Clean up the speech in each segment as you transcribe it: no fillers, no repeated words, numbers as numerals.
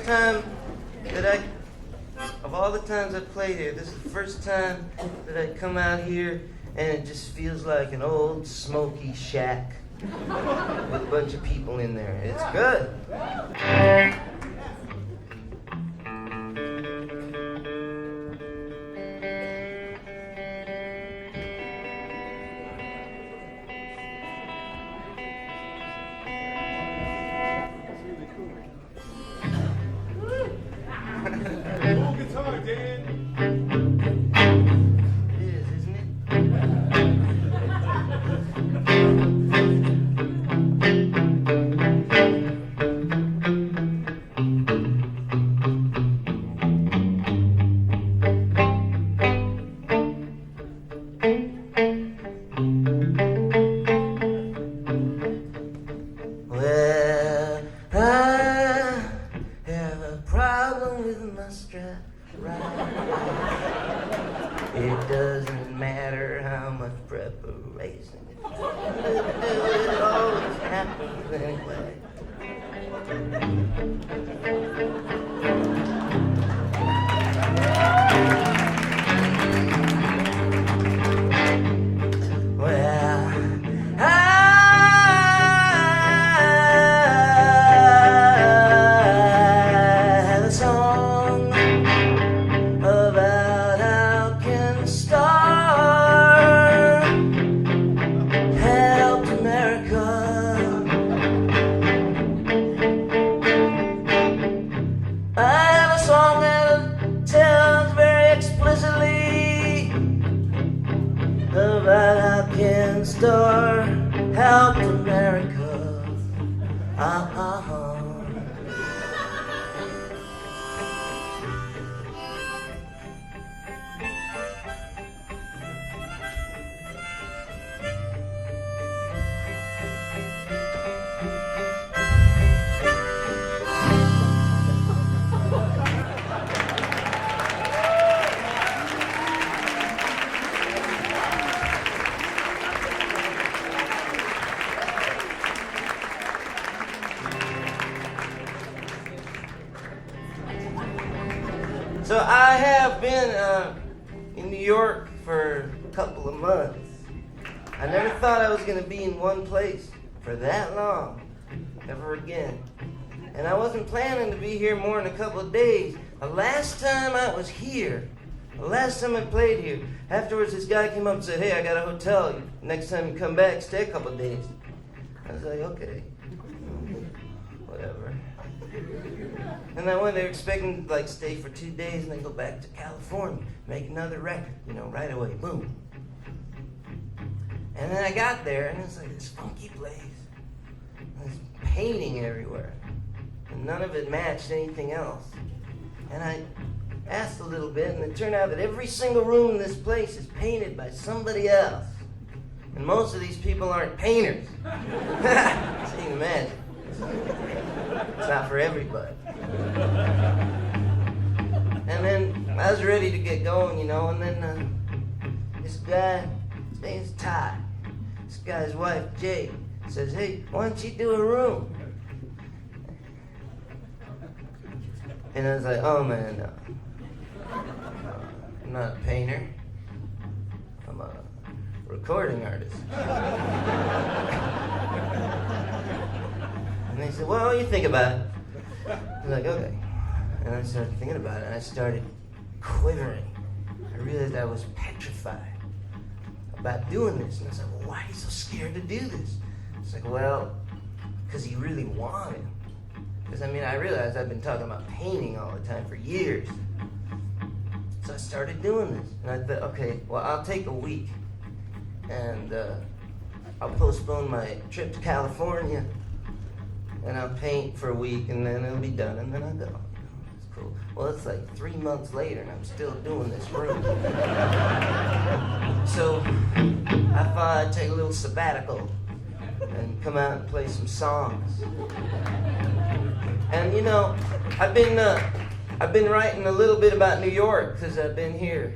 time of all the times I've played here, this is the first time that I come out here and it just feels like an old smoky shack with a bunch of people in there. It's good. It doesn't matter how much preparation. It always happens anyway. Starr helped America. So I have been in New York for a couple of months. I never thought I was going to be in one place for that long, ever again. And I wasn't planning to be here more than a couple of days. The last time I was here, the last time I played here, afterwards this guy came up and said, "Hey, I got a hotel. Next time you come back, stay a couple of days." I was like, okay, whatever. And I went there expecting to stay for 2 days and then go back to California, make another record, right away, boom. And then I got there and it's like this funky place. There's painting everywhere. And none of it matched anything else. And I asked a little bit and it turned out that every single room in this place is painted by somebody else. And most of these people aren't painters. So you can imagine. It's not for everybody. And then I was ready to get going, and then this guy, his name's Ty. This guy's wife, Jay, says, "Hey, why don't you do a room?" And I was like, "Oh man, no. I'm not a painter. I'm a recording artist." And they said, "Well, you think about it." I was like, "Okay." And I started thinking about it, and I started quivering. I realized I was petrified about doing this. And I was like, "Well, why are you so scared to do this?" It's like, "Well, because he really wanted." Because, I realized I've been talking about painting all the time for years. So I started doing this. And I thought, okay, well, I'll take a week. And I'll postpone my trip to California. And I'll paint for a week, and then it'll be done, and then I'll go. It's cool. Well, it's like 3 months later, and I'm still doing this room. So I thought I'd take a little sabbatical and come out and play some songs. And I've been writing a little bit about New York because I've been here,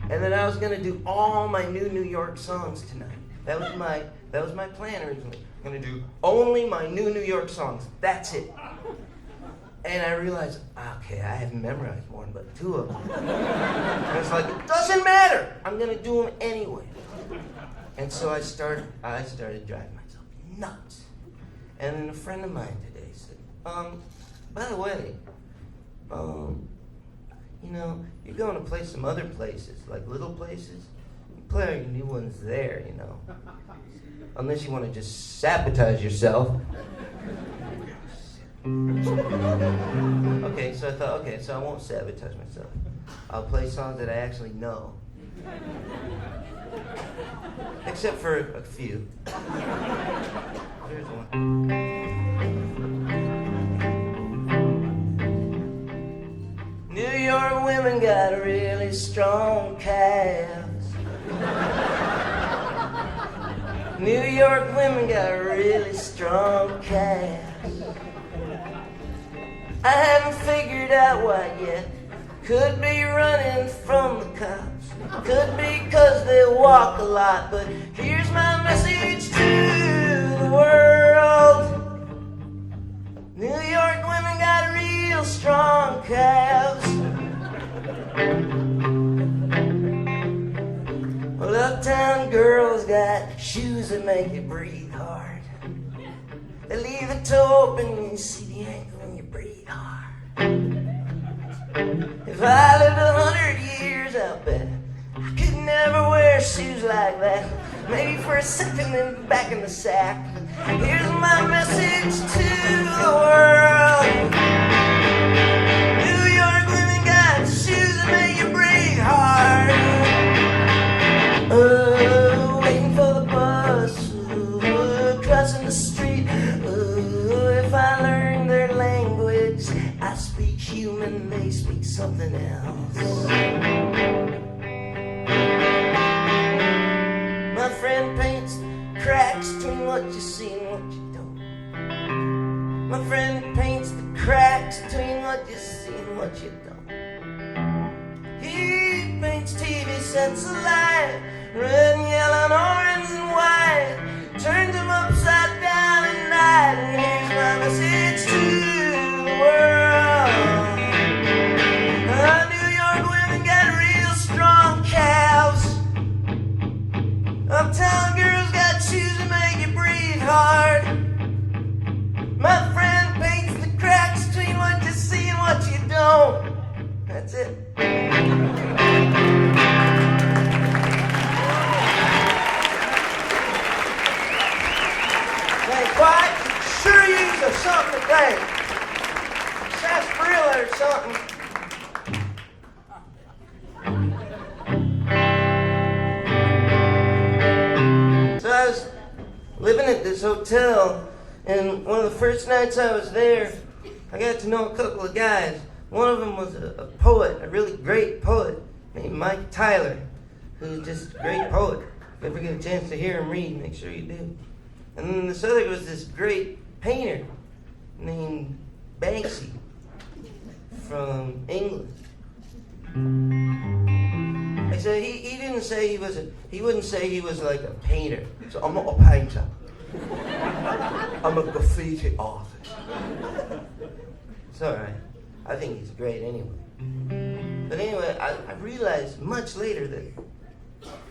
And then I was gonna do all my New York songs tonight. That was my plan originally. I'm gonna do only my New York songs. That's it. And I realized, okay, I haven't memorized one but 2 of them. And it's like, it doesn't matter. I'm gonna do them anyway. And so I started driving myself nuts. And then a friend of mine today said, by the way, you know, you're going to play some other places, like little places. You play all your new ones there, you know. Unless you want to just sabotage yourself. Okay, so I thought, okay, so I won't sabotage myself. I'll play songs that I actually know. Except for a few. Here's one. New York women got really strong calves. New York women got really strong calves. I haven't figured out why yet. Could be running from the cops. Could be 'cause they walk a lot. But here's my message to the world. New York women got real strong calves. Well, uptown girls got shoes that make you breathe hard. They leave the toe open and you see the ankle and you breathe hard. If I lived 100 years, I'll bet I could never wear shoes like that. Maybe for a second, then back in the sack. Here's my message to the world. New York women got shoes that make you breathe hard. Waiting for the bus, crossing the street. If I learn their language, I speak human, they speak something else. My friend paints cracks between what you see and what you don't. My friend paints the cracks between what you see and what you don't. He paints TV sets alive, red and yellow and orange and white. Turns them upside down at night. And here's my message to the world. New York women got real strong calves. Uptown girls got shoes that make you breathe hard. My friend paints the cracks between what you see and what you don't. That's it. Quiet, sure use of something today. Sarsaparilla or something. So I was living at this hotel, and one of the first nights I was there, I got to know a couple of guys. One of them was a poet, a really great poet, named Mike Tyler, who's just a great poet. If you ever get a chance to hear him read, make sure you do. And then this other was this great painter named Banksy from England. I said he didn't say he wouldn't say he was like a painter. So I'm not a painter. I'm a graffiti artist. It's all right. I think he's great anyway. But anyway, I realized much later that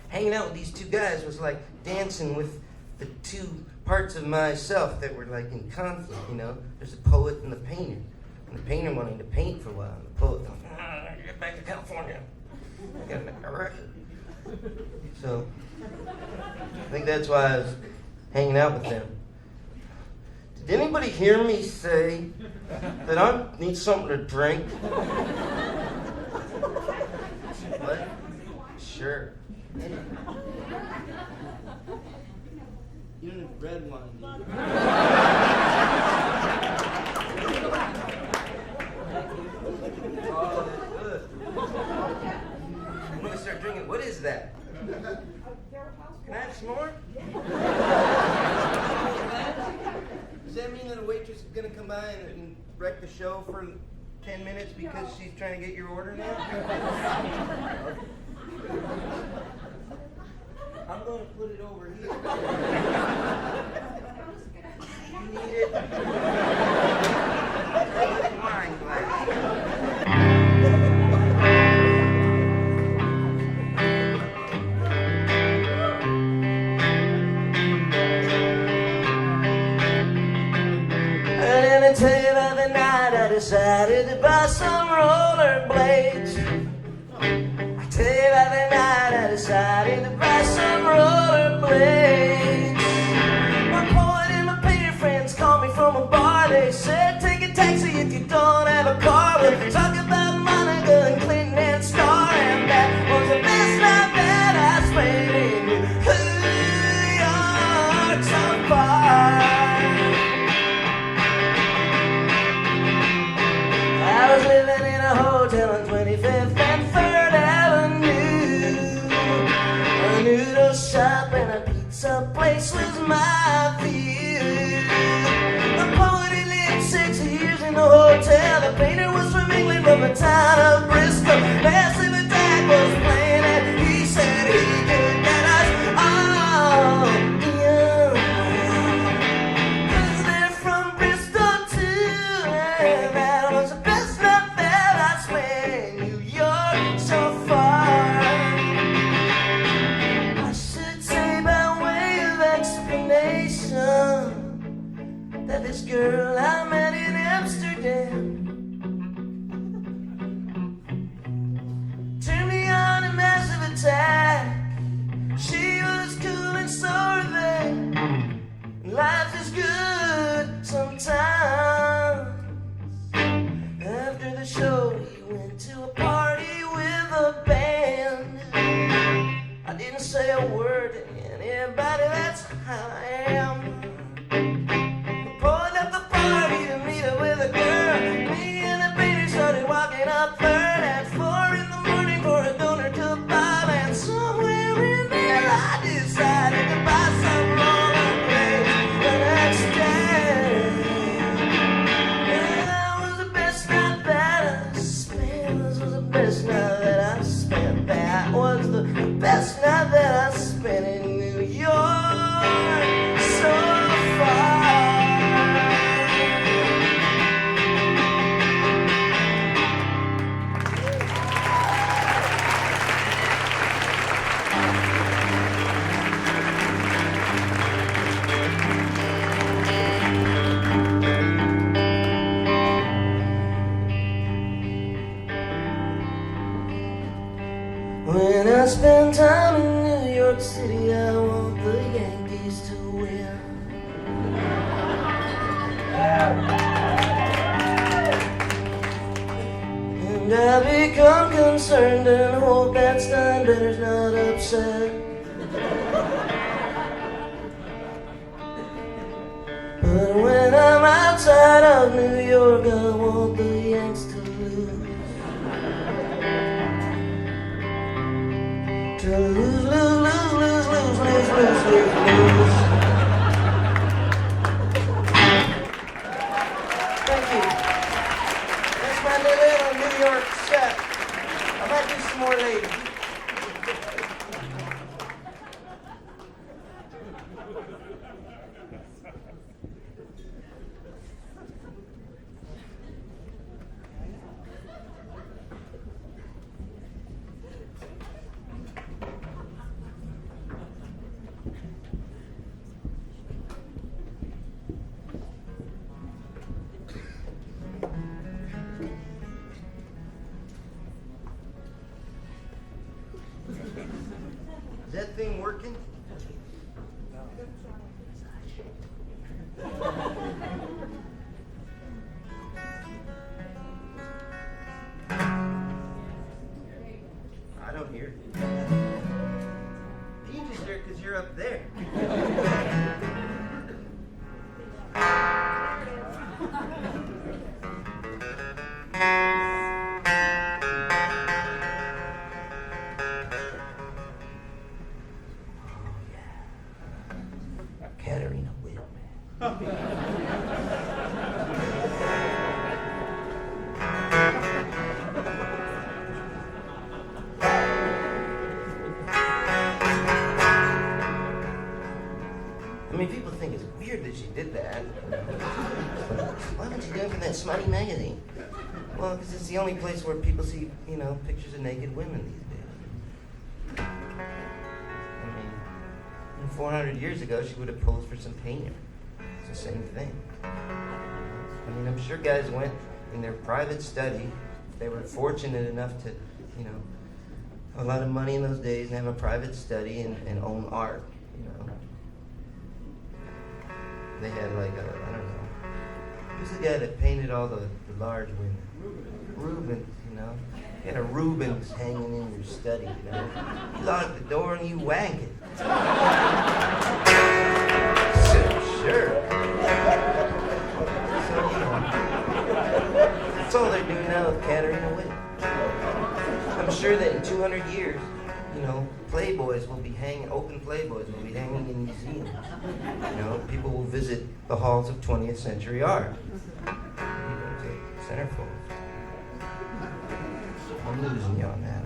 hanging out with these two guys was like dancing with the two parts of myself that were like in conflict, you know. There's the poet and the painter. And the painter wanting to paint for a while, and the poet going, get back to California. I gotta make a record. So I think that's why I was hanging out with them. Did anybody hear me say that I need something to drink? What? Sure. You don't have red wine, do you? Oh, that's good. I'm gonna start drinking. What is that? Can I have some more? Does that mean that a waitress is gonna come by and wreck the show for 10 minutes because she's trying to get your order now? I'm going to put it over here. You need it? Wine. decided to buy some rollerblades. I tell you about the night I decided to buy some rollerblades. My poet and my painter friends called me from a bar. They said, take a taxi if you don't have a car. We'll talk about Monica and Clinton and Starr. And that was the best night that I spent in New York so far. I was living in a hotel on 25th and 3rd Avenue. A noodle shop and a pizza place was my view. The poet had lived 6 years in the hotel. The painter was from England, from the town of Bristol. Massive Attack was playing and he said he could get us all young. 'Cause they're from Bristol too, and that was the best night that I spent in New York so far. I should say by way of explanation that this girl I met in Amsterdam turned me on a Massive Attack. She was cool and so were they. Life is good sometimes. After the show we went to a party with a band. I didn't say a word to anybody, that's how I am. Pulled up the party to meet up with a girl. Me and the painter started walking up Third at 4 in the morning for a donor to Bob. And somewhere in there I decided to buy some rollerblades the next day. That was the best night that I spent. This was the best night that I spent. That was the best night that I spent in New York so far. When I spend time in New York City, I want the Yankees to win. And I become concerned and hope that Steinbrenner's not upset. But when I'm outside of New York, I want the Yanks to lose. To lose, lose, lose, lose, lose, lose, lose, lose, lose. Thank you. That's my little New York set. I might do some more later. Is that thing working? I don't hear it. You just hear it because you're up there. I mean, people think it's weird that she did that. Why would you do it for that smutty magazine? Well, because it's the only place where people see, you know, pictures of naked women these days. I mean, 400 years ago, she would have posed for some painter. It's the same thing. I mean, I'm sure guys went in their private study. They were fortunate enough to, you know, have a lot of money in those days and have a private study and own art, you know. They had like I don't know. Who's the guy that painted all the large women? Rubens, you know. You had a Rubens hanging in your study, you know. You lock the door and you wank it. Sure. So, you know, that's all they're doing now with Katerina Witt. I'm sure that in 200 years, you know, Playboys will be hanging, open Playboys will be hanging in museums. You know, people will visit the halls of 20th century art. Centerfold. I'm losing you on that.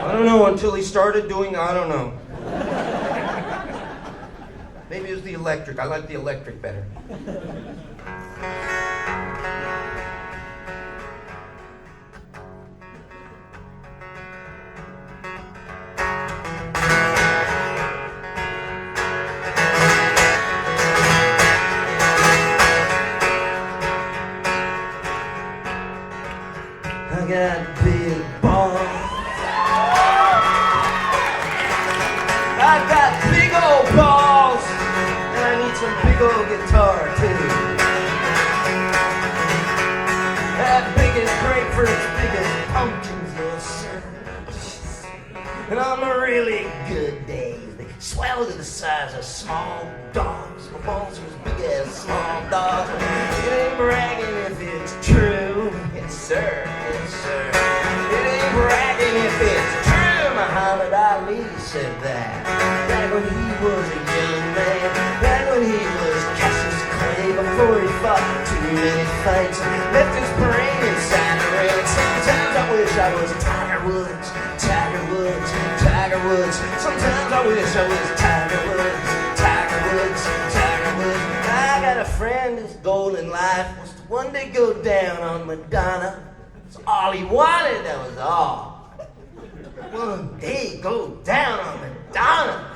I don't know until he started doing, I don't know. Maybe it was the electric. I like the electric better. I got big balls. I got big old balls. And I need some big old guitar too. That big as grapefruits, big as pumpkins, yes sir. And on the really good days, they swell to the size of small dogs. My balls are as big as small dogs. It ain't bragging if it's true. Yes sir, yes sir. It ain't bragging if it's true. Muhammad Ali said that. Back when he was a young man. Back when he was Cassius Clay. Before he fought too many fights. Left his brain inside the ring. Sometimes I wish I was Tiger Woods. Tiger Woods, Tiger Woods. Sometimes I wish I was Tiger Woods. Tiger Woods, Tiger Woods. I got a friend whose goal in life was to one day go down on Madonna. That's all he wanted, that was all. One day go down on Madonna.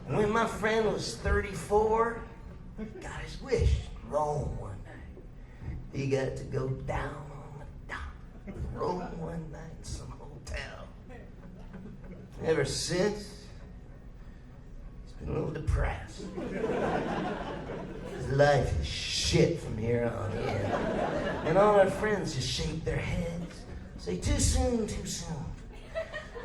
When my friend was 34, he got his wish in Rome one night. He got to go down on Madonna. Rome one night in some hotel. Ever since, he's been a little depressed. His life is shit from here on in. And all our friends just shake their heads, say, too soon, too soon.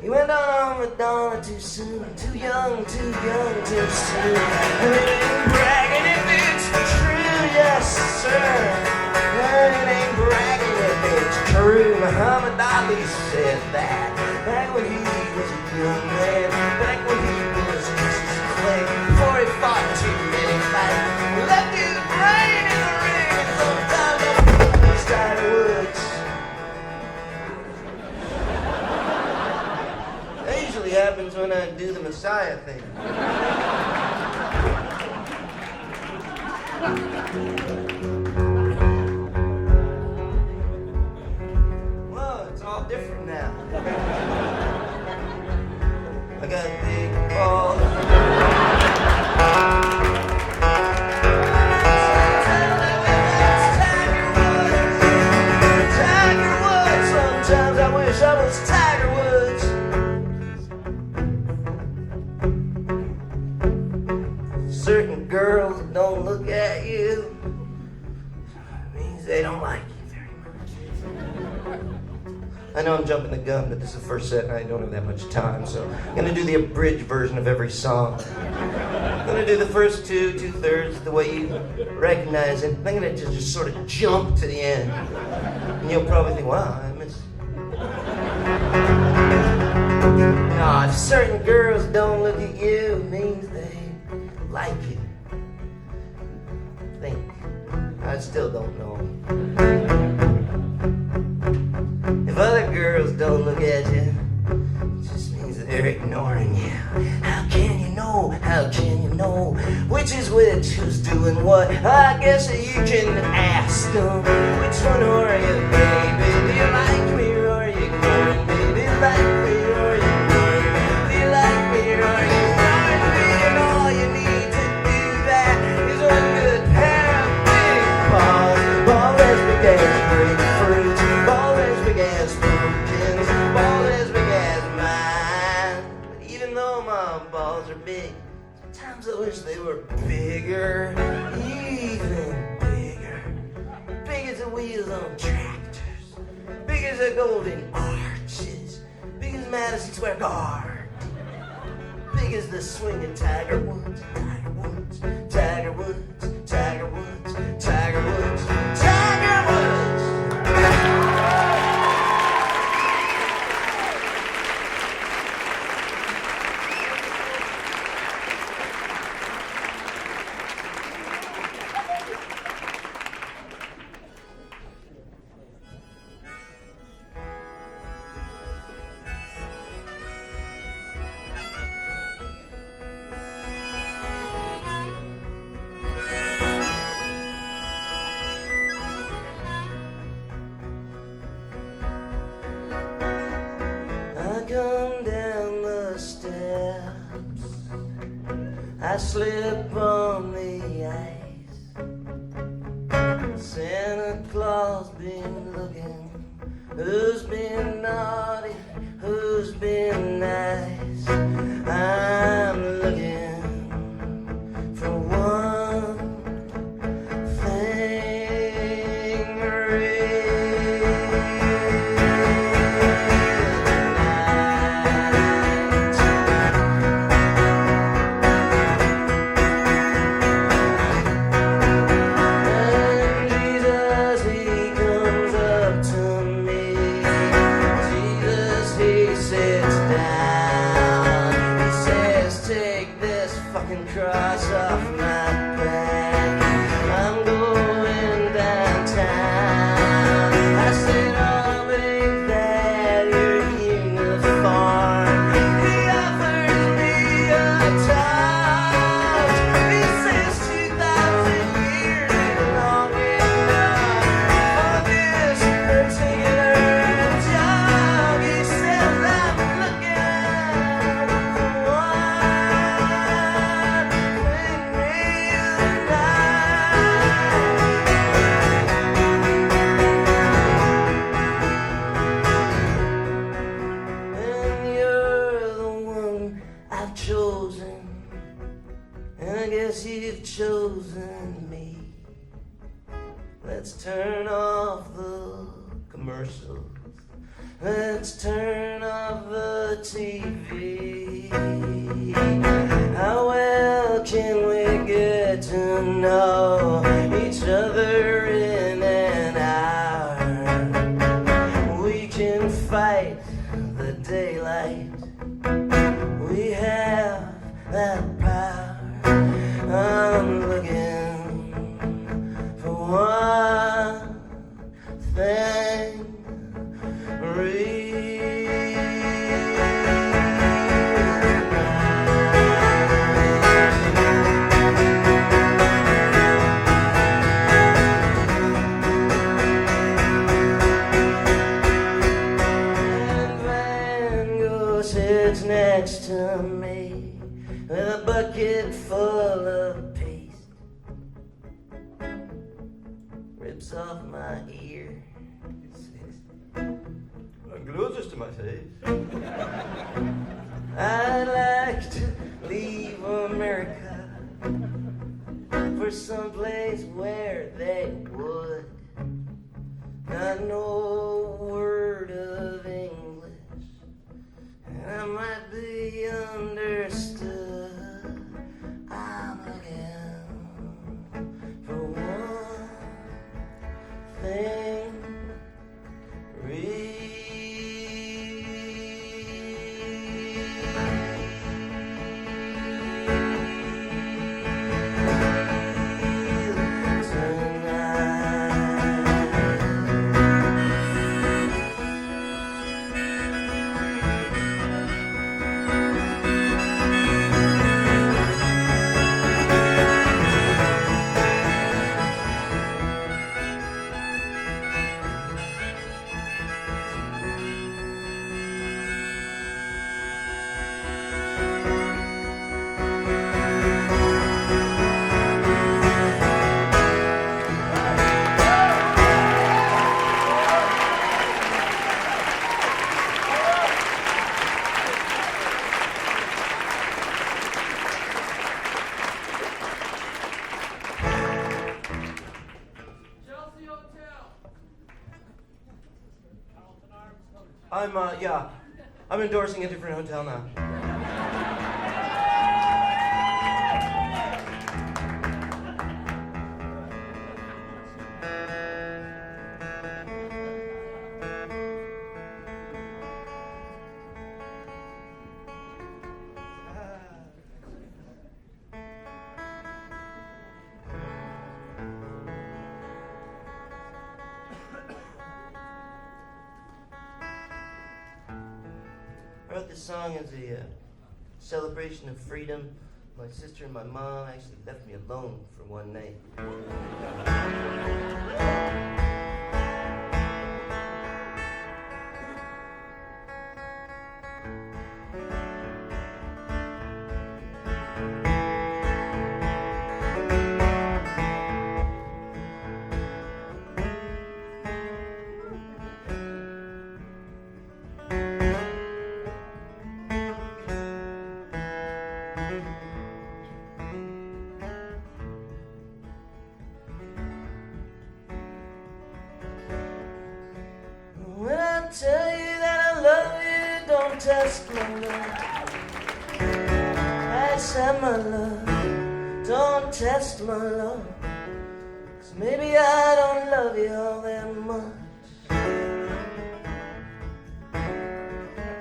He went on Madonna too soon, too young, too young, too soon. And it ain't bragging if it's true, yes sir. And it ain't bragging if it's true. Muhammad Ali said that. Back when he was a young man, back when he was Cassius Clay, before he fought too many fights, left his brain in the ring, and sometimes I was Tiger Woods. That usually happens when I do the Messiah thing. Well, it's all different now. I got big balls. Tiger Woods. Sometimes I wish I was Tiger Woods. Certain girls that don't look at you means they don't like you very much. I know I'm jumping the gun, but this is the first set and I don't have that much time, so I'm going to do the abridged version of every song. I'm going to do the first two-thirds, the way you recognize it. I'm going to just sort of jump to the end. And you'll probably think, wow, I missed. No, if certain girls don't look at you, it means they like you. Think. I still don't know. If other girls don't look at you, it just means that they're ignoring you. How can you know? How can you know which is which, who's doing what? I guess that you can ask them. Which one are you, baby? Do you like me or are you ignoring me? Do you like me or are you ignoring me? Do you like me or are you ignoring me? And all you need to do that is one good pair of big balls. strawberries, grapefruit, ball as big as pumpkins, ball as big as mine. But even though my balls are big, sometimes I wish they were bigger, even bigger. Big as the wheels on tractors, big as the golden arches, big as Madison Square Garden, big as the swinging Tiger Woods, Tiger Woods, Tiger Woods, Tiger Woods, Tiger Woods, Tiger Woods. Come down the steps, I slip on the ice. Santa Claus been looking, who's been naughty, who's been nice. I'm looking for one thing cross off my back. I'm going downtown. I said, I'll make that your uniform. He offers me a touch. He says 2,000 years is long enough for this particular job. He says I'm looking for one thing real nice. And you're the one I've chosen, and I guess you've chosen me. Let's turn off the commercials. Let's turn off the TV. How well can we get to know each other in an hour? We can fight the daylight. We have that power. I'm looking for one thing And Van Gogh sits next to me with a bucket full of paste. Rips off my ear. Glues to my face. I'd like to leave America for someplace where they would not know a word of English, and I might be understood. I'm looking for one thing real. I'm endorsing a different hotel now. I wrote this song as a celebration of freedom. My sister and my mom actually left me alone for one night. Tell you that I love you, don't test my love. I said my love, don't test my love. 'Cause maybe I don't love you all that much.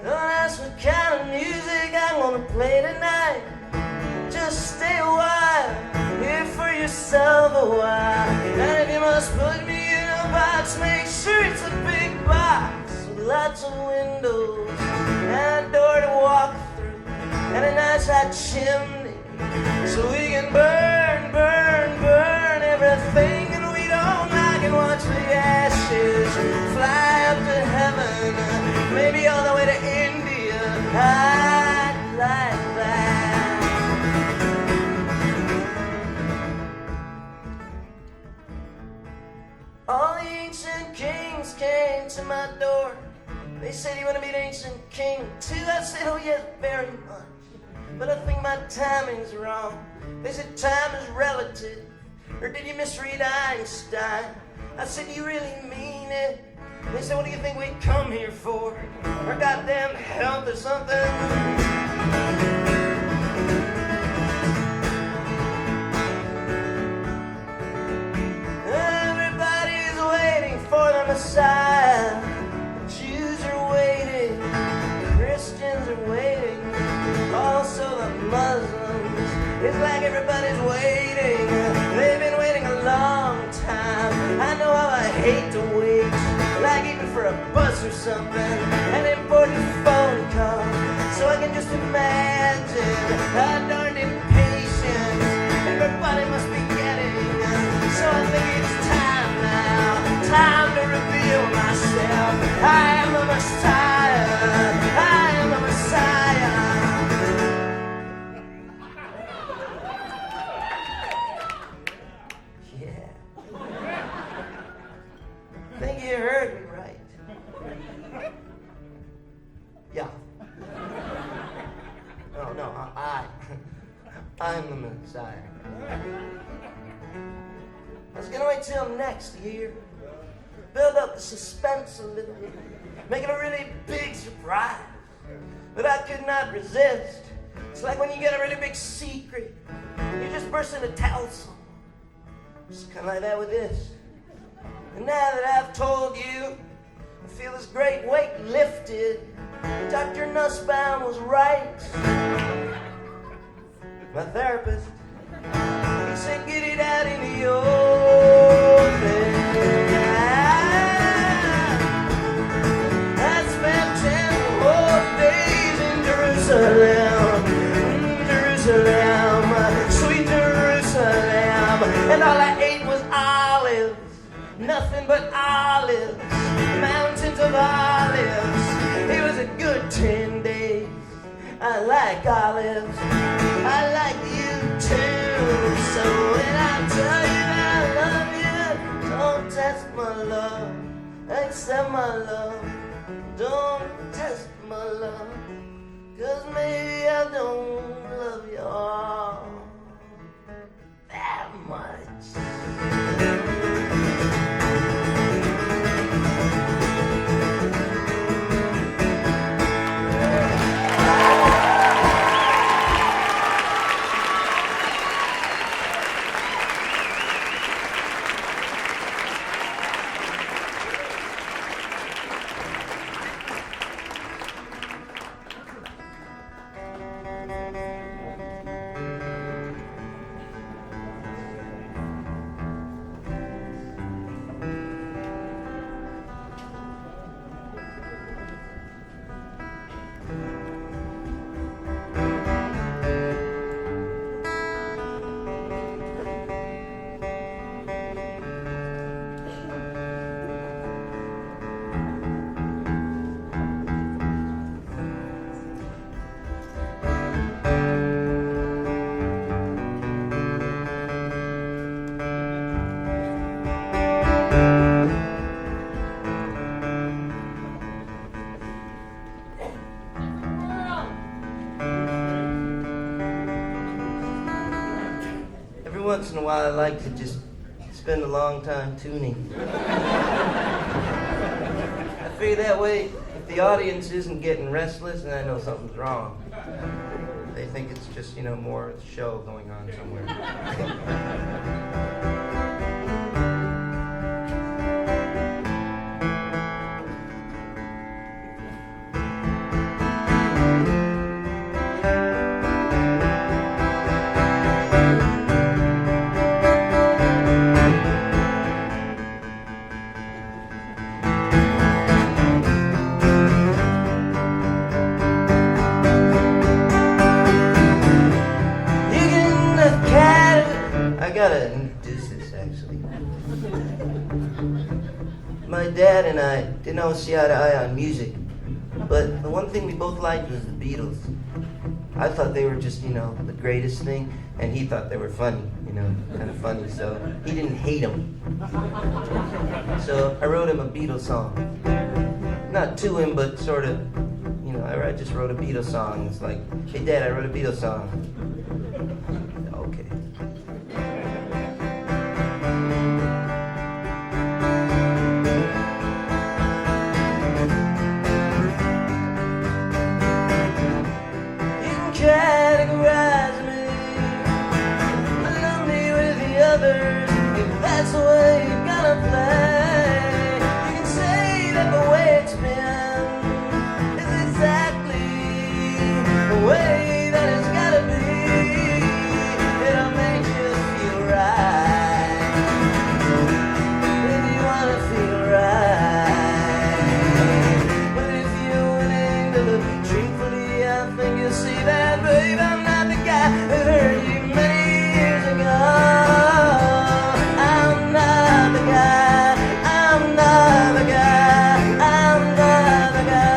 Don't ask what kind of music I'm gonna play tonight. Just stay a while, hear for yourself a while. And if you must put me in a box, make sure it's a big box. Lots of windows and a door to walk through and a nice hot chimney so we can burn, burn, burn everything that we don't like and watch the ashes fly up to heaven, maybe all the way to India. I'd like that. All the ancient kings came to my door. They said, you want to be an ancient king too? I said, oh yes, very much. But I think my timing's wrong. They said, time is relative. Or did you misread Einstein? I said, do you really mean it? They said, what do you think we come here for? Our goddamn health or something? Everybody's waiting for the Messiah. Christians are waiting, also the Muslims. It's like everybody's waiting. They've been waiting a long time. I know how I hate to wait, like even for a bus or something, an important phone call. So I can just imagine how darn impatient everybody must be getting. So I think it's time now, time to reveal myself. I am the Messiah. I am the Messiah. Yeah. I think you heard me right. Yeah. No, I'm the Messiah. I was gonna wait till next year. Build up the suspense a little bit. Make it a really big surprise. But I could not resist. It's like when you get a really big secret. You just burst into tell someone. It's kind of like that with this. And now that I've told you, I feel this great weight lifted. Dr. Nussbaum was right. My therapist, he said, get it out in the open. I spent 10 whole days in Jerusalem, Jerusalem, sweet Jerusalem. And all I ate was olives, nothing but olives, mountains of olives. It was a good 10 days. I like olives, I like you too. So when I tell you that I love you, don't test my love, accept my love. Don't test my love, 'cause maybe I don't love you all that much. once in a while I like to just spend a long time tuning. I figure that way, if the audience isn't getting restless, then I know something's wrong. They think it's just, more show going on somewhere. I gotta introduce this, actually. My dad and I didn't always see eye to eye on music, but the one thing we both liked was the Beatles. I thought they were just, the greatest thing, and he thought they were funny, kind of funny, so he didn't hate them. So I wrote him a Beatles song. Not to him, but sort of, I just wrote a Beatles song. It's like, hey, Dad, I wrote a Beatles song. Okay. Categorize me, lump me with the others, if that's the way you're gonna play. You can say that the way it's been is exactly the way that it's gotta be. It'll make you feel right, if you wanna feel right. But if you're willing to look truthfully, I think you'll see that. Babe, I'm not the guy that hurt you many years ago. I'm not the guy. I'm not the guy. I'm not the guy.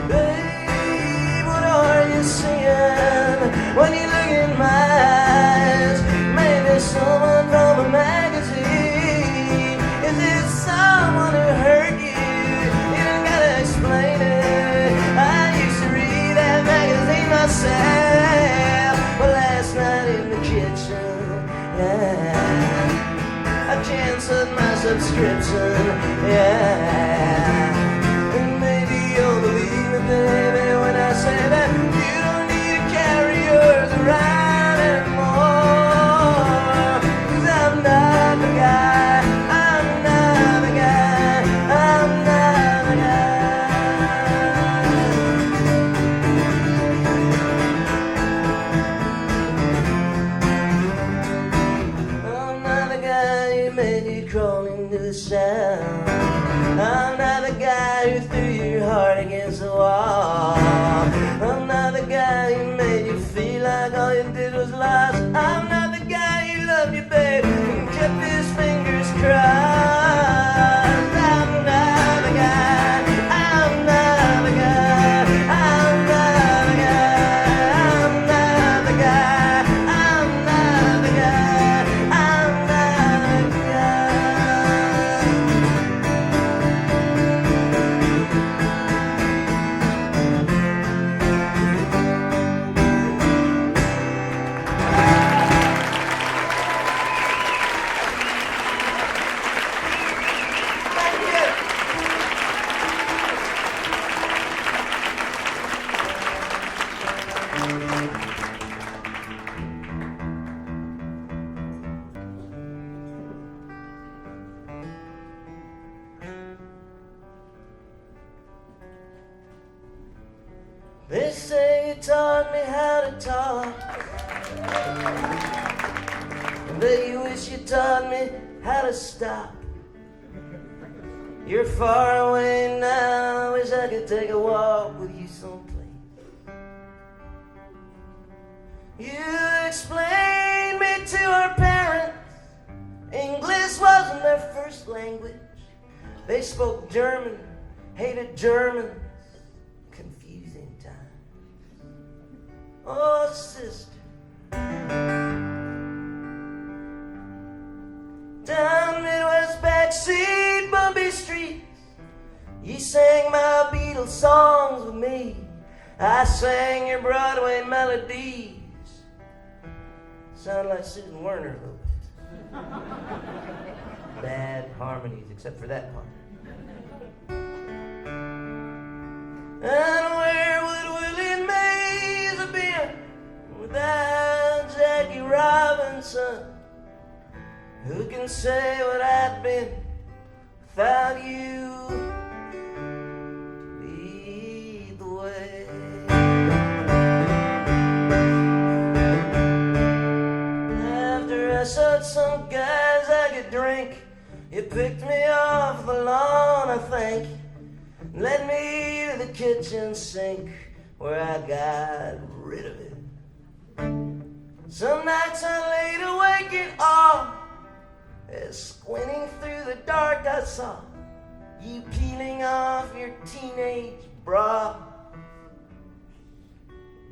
Babe, what are you seeing when you look in my eyes? Maybe someone from a magazine. Is it someone who hurt you? You don't gotta explain it. I used to read that magazine myself. But last night in the kitchen, yeah, I canceled my subscription, yeah. And maybe you'll believe me, baby, when I say that you don't need to carry yours around anymore. 'Cause I'm not the guy. I'm not the guy who threw your heart against the wall. I'm not the guy who made you feel like all you did was lost. I'm not the guy who loved you, babe, and kept his fingers crossed. I'm not the guy. I'm not the guy. I'm not the guy. I'm not the guy. I'm not the guy. I'm not the guy. They say you taught me how to talk, but you wish you taught me how to stop. You're far away now, wish I could take a walk with you someplace. You explained me to our parents, English wasn't their first language. They spoke German, hated Germans. Oh, sister, down Midwest backseat, bumpy streets, you sang my Beatles Beatles songs with me. I sang your Broadway melodies. Sound like Susan Werner a little bit. Bad harmonies, except for that part. And where would Willie Mays have been without Jackie Robinson? Who can say what I'd been without you? Lead the way. After I showed some guys I could drink, you picked me off the lawn, I think. Led me to the kitchen sink where I got rid of it. Some nights I laid awake in awe, as squinting through the dark I saw you peeling off your teenage bra.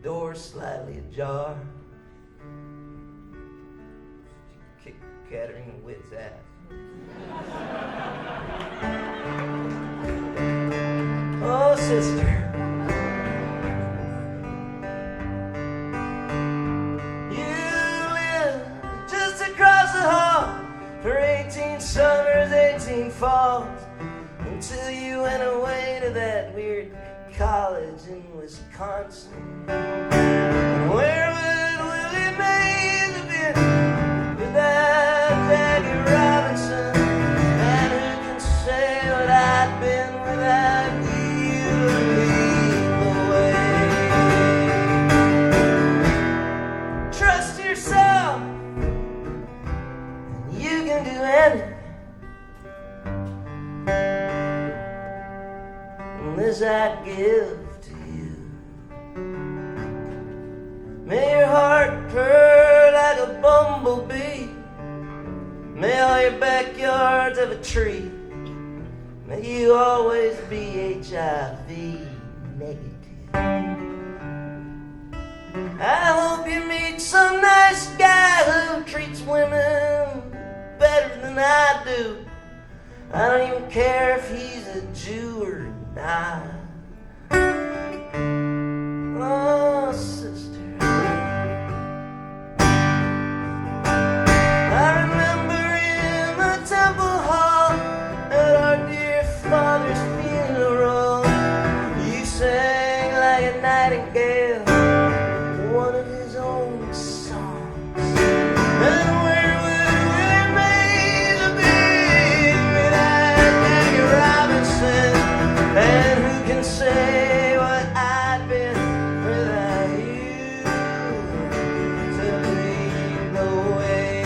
Door slightly ajar. Kick Catherine Witt's ass. Oh, sister. You live just across the hall for 18 summers, 18 falls, until you went away to that weird college in Wisconsin. Where would Willie Mays have been without Jackie Robinson? And who can say what I'd been without you? Lead the way. Trust yourself, and you can do anything. And this I give to you. May your heart purr like a bumblebee. May all your backyards have a tree. May you always be HIV negative. I hope you meet some nice guy who treats women better than I do. I don't even care if he's a Jew or not. Oh, sister. I remember in the temple hall at our dear father's funeral, you sang like a nightingale one of his own songs. And where would Willie Mays have been without Jackie Robinson? And who can say what I'd been without you to lead the way?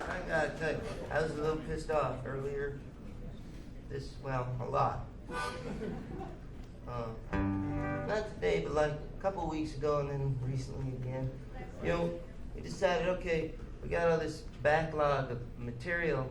I gotta tell you, I was a little pissed off earlier. A lot. Not today, but like a couple weeks ago, and then recently again. You know, we decided, okay, we got all this backlog of material,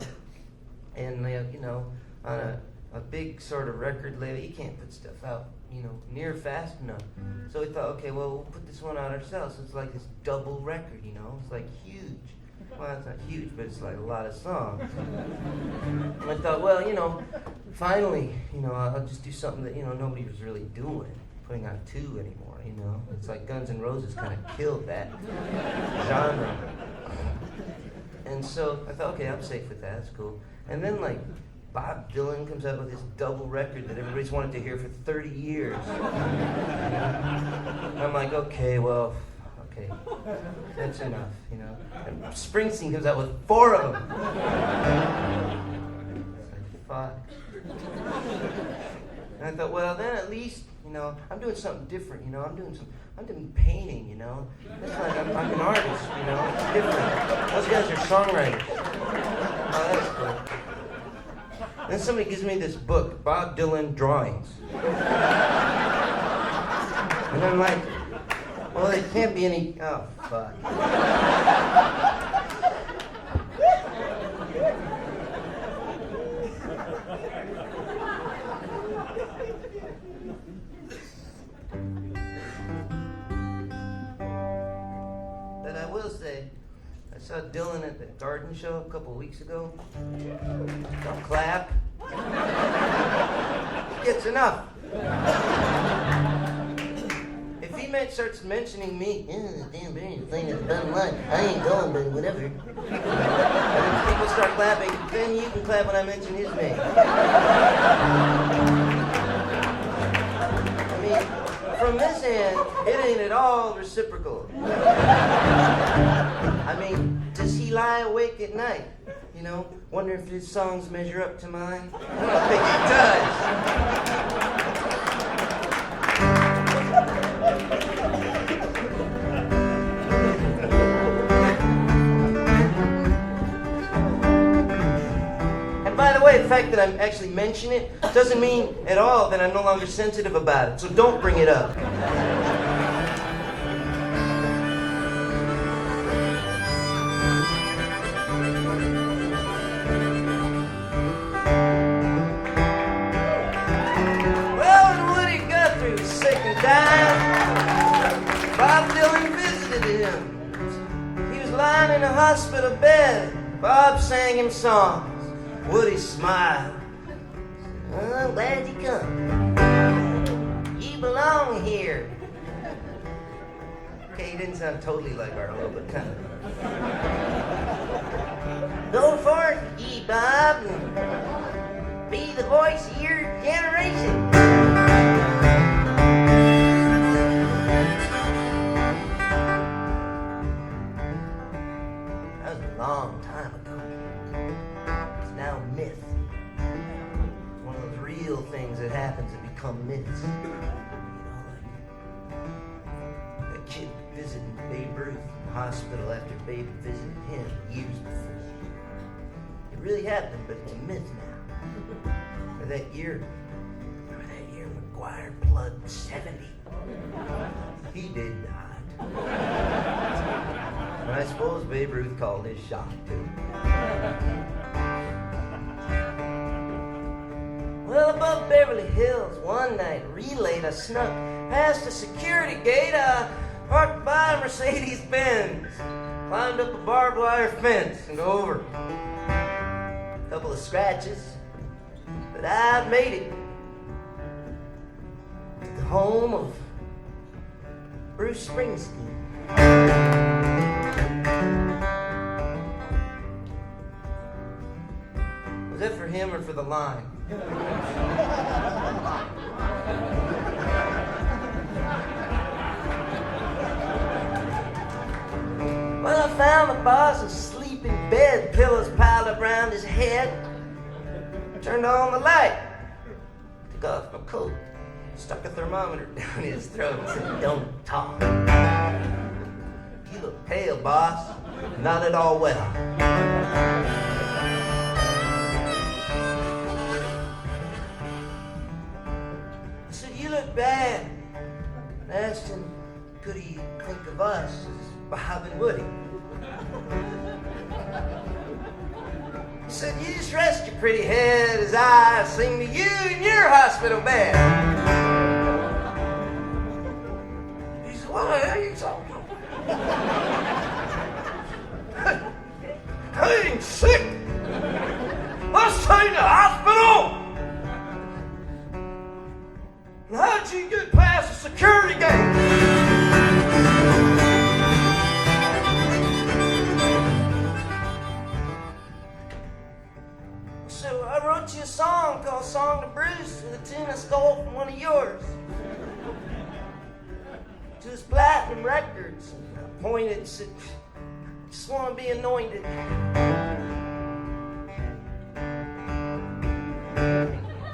and you know, on a big sort of record label, you can't put stuff out, you know, near fast enough. So we thought, okay, well, we'll put this one out ourselves. So it's like this double record, you know, it's like huge. Well, it's not huge, but it's like a lot of songs. And I thought, well, you know, finally, you know, I'll just do something that, you know, nobody was really doing, putting out two anymore, you know. It's like Guns N' Roses kind of killed that genre. And so I thought, okay, I'm safe with that, that's cool. And then, like, Bob Dylan comes out with this double record that everybody's wanted to hear for 30 years. And I'm like, okay, well, okay, that's enough, you know. And Springsteen comes out with 4 of them. It's like, fuck. And I thought, well, then at least, you know, I'm doing something different, you know. I'm doing painting, you know. It's like I'm an artist, you know. It's different. Those guys are songwriters. Oh, that's cool. Then somebody gives me this book, Bob Dylan Drawings. And I'm like, well, there can't be any, oh, fuck. will say, I saw Dylan at the garden show a couple weeks ago. Don't clap. He gets enough. If he starts mentioning me, damn, Bern, playing at the bottom line. I ain't going, but whatever. And if people start clapping, then you can clap when I mention his name. I mean, from this end, it ain't at all reciprocal. I mean, does he lie awake at night? You know, wonder if his songs measure up to mine? I don't think he does. And by the way, the fact that I actually mention it doesn't mean at all that I'm no longer sensitive about it, so don't bring it up. Bob Dylan visited him. He was lying in a hospital bed. Bob sang him songs. Woody smiled. Oh, I'm glad you come. You belong here. Okay, he didn't sound totally like Arlo, but kind of. Go forth, ye Bob, and be the voice of your generation. Long time ago. It's now a myth. It's one of those real things that happens that become myths. You know, like that kid visiting Babe Ruth in the hospital after Babe visited him years before. It really happened, but it's a myth now. Or that year McGuire plugged 70. He did not. And I suppose Babe Ruth called his shot, too. Well, above Beverly Hills, one night, relate, I snuck past a security gate, parked by a Mercedes-Benz, climbed up a barbed wire fence and over. A couple of scratches, but I made it. To the home of Bruce Springsteen. Was that for him or for the line? Well, I found the boss asleep in bed, pillows piled up around his head. Turned on the light, took off my coat, stuck a thermometer down his throat and said, "Don't talk. You look pale, boss. Not at all well." I said, "You look bad." I asked him, could he think of us as Bob and Woody? He said, "You just rest your pretty head as I sing to you in your hospital bed." He said, "What the hell are you talking about?" "I ain't sick. Let's stay in the hospital." "How'd you get past the security gate?" So I wrote you a song called Song to Bruce with a tune I stole from one of yours. To his platinum records. I pointed and said, "Just want to be anointed."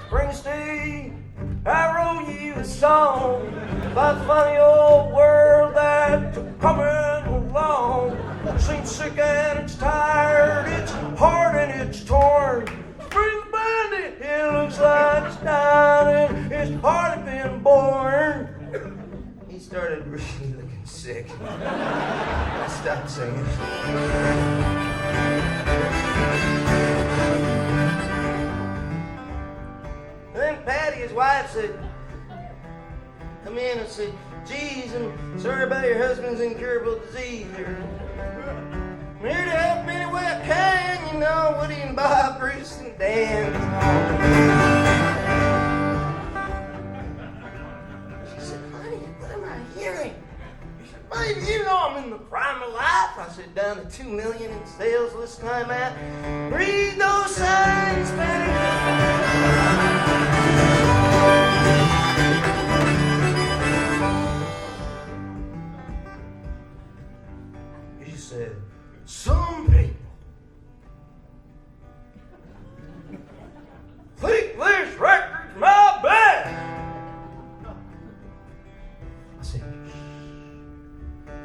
Springsteen, I wrote you a song about the funny old world that's coming along. Seems sick and it's tired, it's hard and it's torn. Spring the bandit, it looks like it's down and it's hardly been born. He started really looking sick. I stopped singing. Then Patty, his wife, said, come in and say, geez, I'm sorry about your husband's incurable disease. I'm here to help any way I can, you know, Woody and Bob, Bruce and Dan. She said, honey, what am I hearing? She said, baby, you know I'm in the prime of life. I said, down to 2 million in sales this time out. Read those signs, better. He said, some people think this record's my best. I said, shh,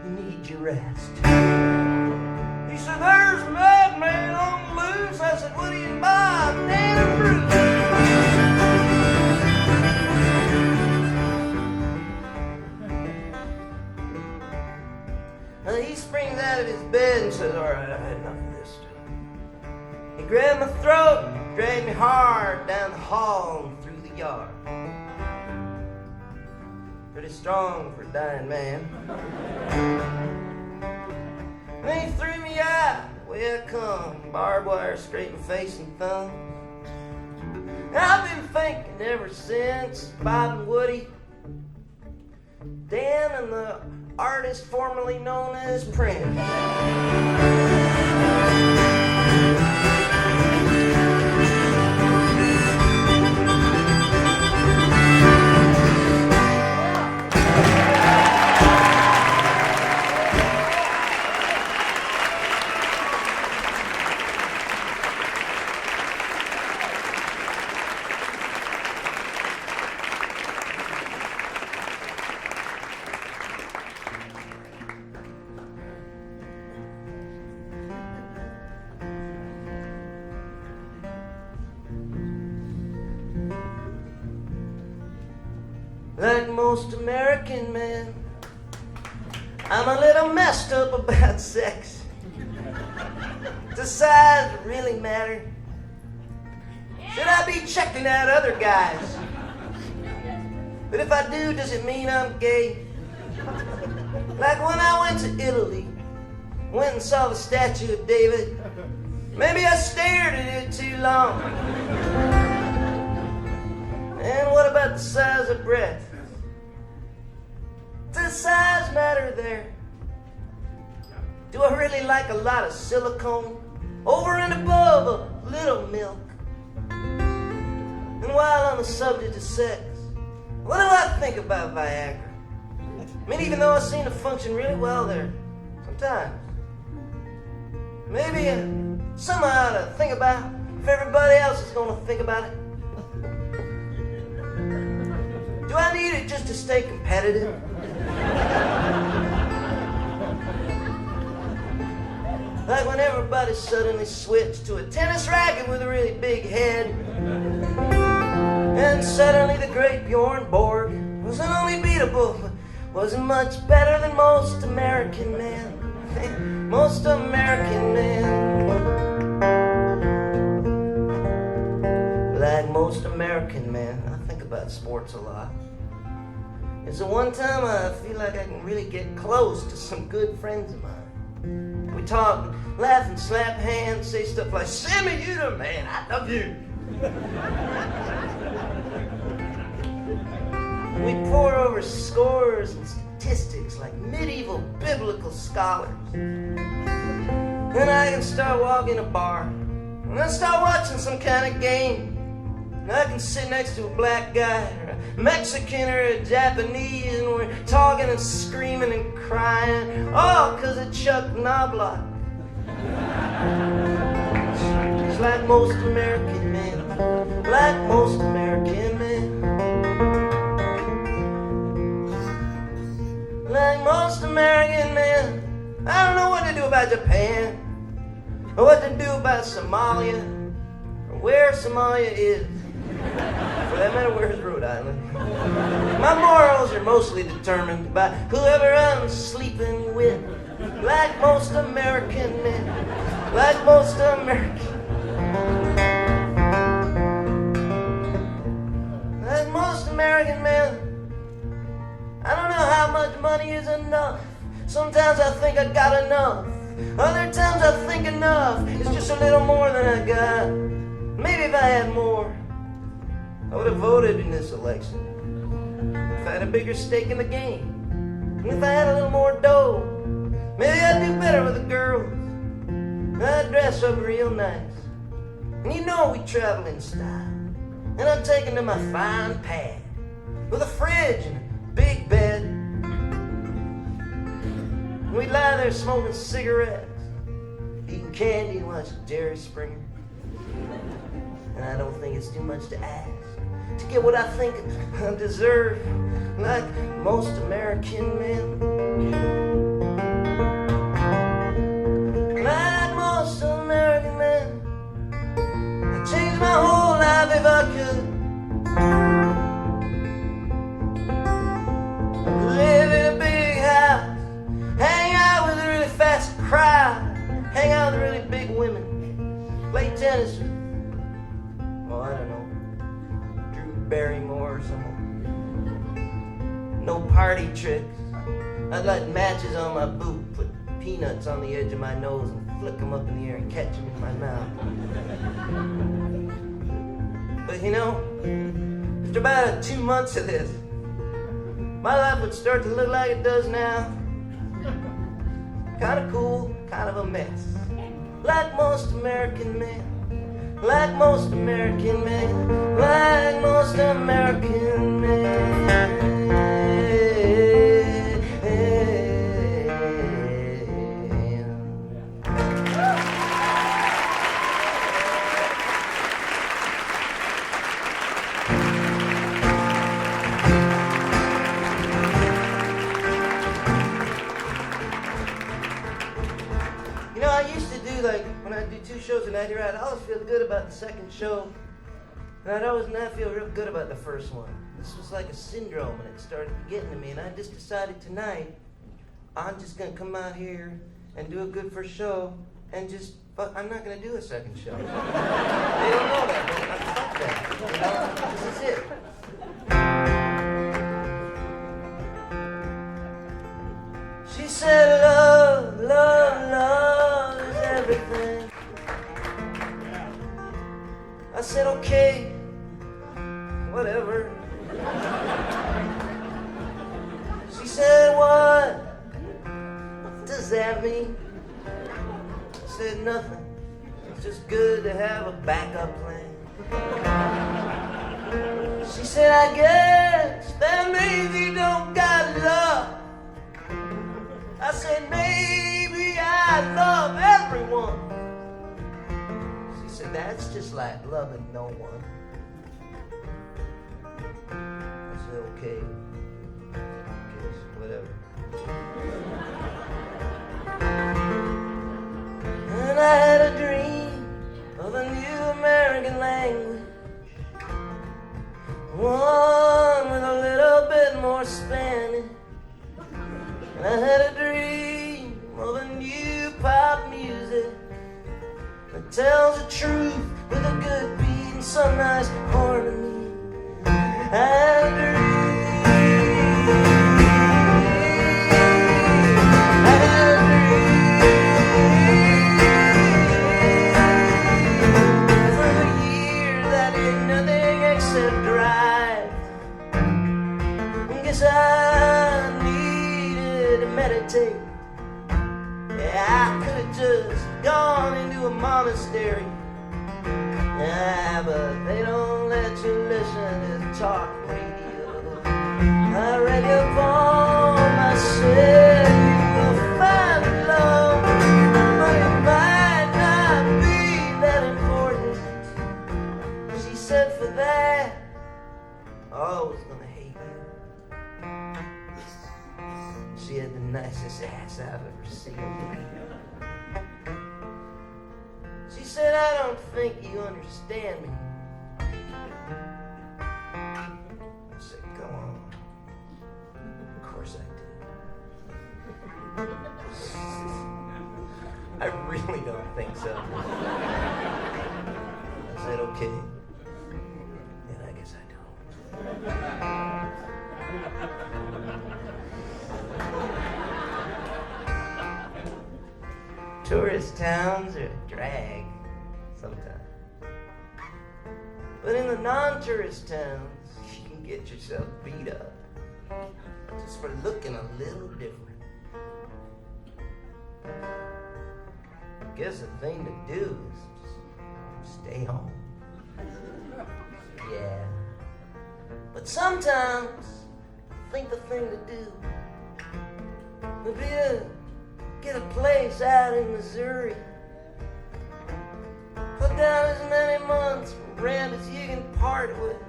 you need your rest. He said, there's a madman on the loose. I said, Woody and Bob, Dan and Bruce. He springs out of his bed and says, all right, I had enough of this stuff. He grabbed my throat and dragged me hard down the hall and through the yard. Pretty strong for a dying man. Then he threw me out the way I come, barbed wire scraping face and thumb. And I've been thinking ever since, Bob and Woody, Dan and the artist formerly known as Prince. Like most American men, I'm a little messed up about sex. Does size really matter? Should I be checking out other guys? But if I do, does it mean I'm gay? Like when I went to Italy, went and saw the statue of David, maybe I stared at it too long. And what about the size of breath? Does size matter there? Do I really like a lot of silicone over and above a little milk? And while on the subject of sex, what do I think about Viagra? I mean, even though I seem to function really well there, sometimes, maybe somehow I ought to think about if everybody else is going to think about it. Do I need it just to stay competitive? Like when everybody suddenly switched to a tennis racket with a really big head, and suddenly the great Bjorn Borg wasn't only beatable, but wasn't much better than most American men. Most American men. Like most American men, I think about sports a lot. It's the one time I feel like I can really get close to some good friends of mine. We talk, laugh and slap hands, say stuff like, Sammy, you the man, I love you. We pour over scores and statistics like medieval biblical scholars. Then I can start walking a bar, and I start watching some kind of game. And I can sit next to a black guy, or a Mexican, or a Japanese, and we're talking and screaming and crying, all because of Chuck Knobloch. It's like most American men, like most American men. Like most American men, I don't know what to do about Japan, or what to do about Somalia, or where Somalia is. For that matter, where's Rhode Island? My morals are mostly determined by whoever I'm sleeping with. Like most American men, like most American. Like most American men, I don't know how much money is enough. Sometimes I think I got enough. Other times I think enough is just a little more than I got. Maybe if I had more, I would have voted in this election. If I had a bigger stake in the game. And if I had a little more dough, maybe I'd do better with the girls. I'd dress up real nice. And you know we travel in style. And I'd take them to my fine pad with a fridge and a big bed. And we'd lie there smoking cigarettes, eating candy and watching Jerry Springer. And I don't think it's too much to ask to get what I think I deserve, like most American men. Like most American men, I'd change my whole life if I could. Live in a big house, hang out with a really fast crowd, hang out with really big women, play tennis with, well, I don't know, Barrymore or something. No party tricks. I'd light matches on my boot, put peanuts on the edge of my nose and flick them up in the air and catch them in my mouth. But you know, after about 2 months of this, my life would start to look like it does now. Kind of cool, kind of a mess. Like most American men. Like most American men, like most American men. You know, I used to do like, when I do 2 shows a night here, I'd always feel good about the second show, and I'd always not feel real good about the first one. This was like a syndrome, and it started getting to me, and I just decided tonight, I'm just going to come out here and do a good first show, and just, I'm not going to do a second show. They don't know that, but fuck that. You know? This is it. She said, love, love, love is everything. I said, okay, whatever. She said, what does that mean? I said, nothing. It's just good to have a backup plan. She said, I guess that means you don't got love. I said, maybe I love everyone. She said, that's just like loving no one. I said, okay. I guess, whatever. And I had a dream of a new American language. One with a little bit more Spanish. And I had a dream of a new pop music that tells the truth with a good beat and some nice harmony. I had a dream. I had a dream. For the years I did nothing except drive. I guess I meditate. Yeah, I could have just gone into a monastery. Yeah, but they don't let you listen to talk radio. I read your poem, I said you will find love, but it might not be that important. She said for that, I was gonna hate you. She had the nicest ass I've ever seen. She said, I don't think you understand me. I said, go on. Of course I do. I really don't think so. I said, okay. And I guess I don't. tourist towns are a drag sometimes. But in the non-tourist towns, you can get yourself beat up just for looking a little different. I guess the thing to do is just stay home. Yeah. But sometimes I think the thing to do would be to get a place out in Missouri. Put down as many months for rent as you can part with.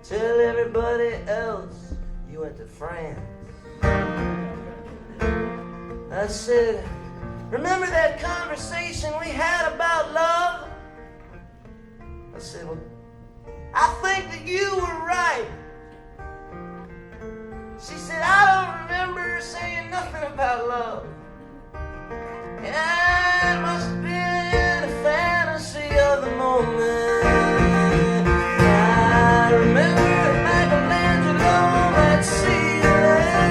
Tell everybody else you went to France. I said, remember that conversation we had about love? I said, well, I think that you were right. She said, I don't remember saying nothing about love. Yeah, it must have been a fantasy of the moment. I remember Michelangelo at ceiling,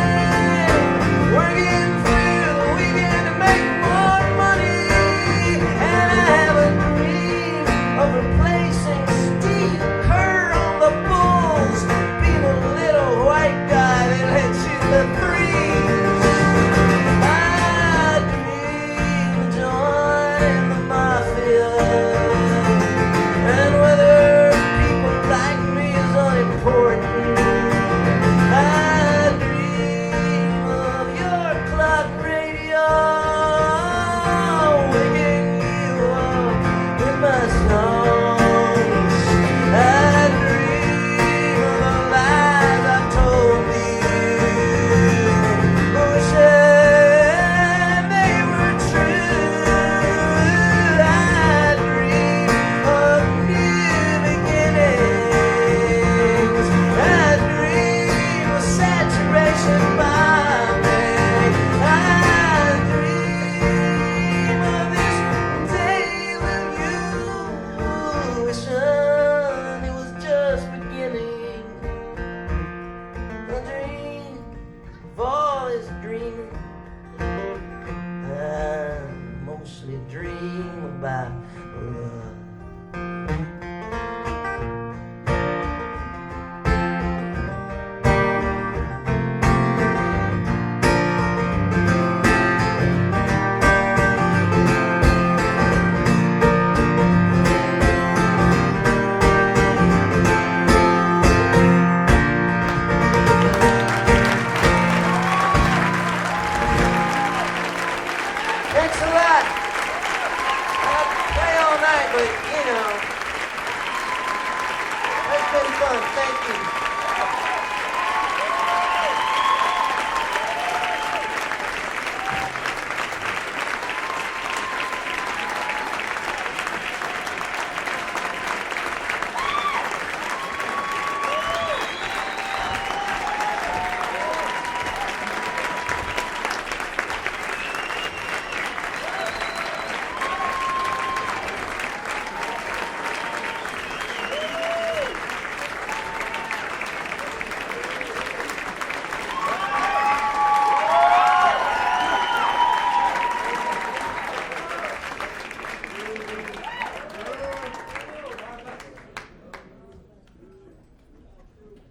working through the weekend to make more money. And I have a dream of replacing Steve Kerr on the Bulls, being a little white guy that lets you the threes. I dream of joining the mafia, and whether people like me is unimportant. I dream of your clock radio, waking you up with my songs. I dream of the lies I told you, wishing they were true. I dream of new beginnings. I dream of saturation bombing. I dream of this day with you, wishing it was just beginning. A dream of all this dreaming. I mostly dream about love. Thanks a lot. I'll play all night, but you know, that's been fun. Thank you.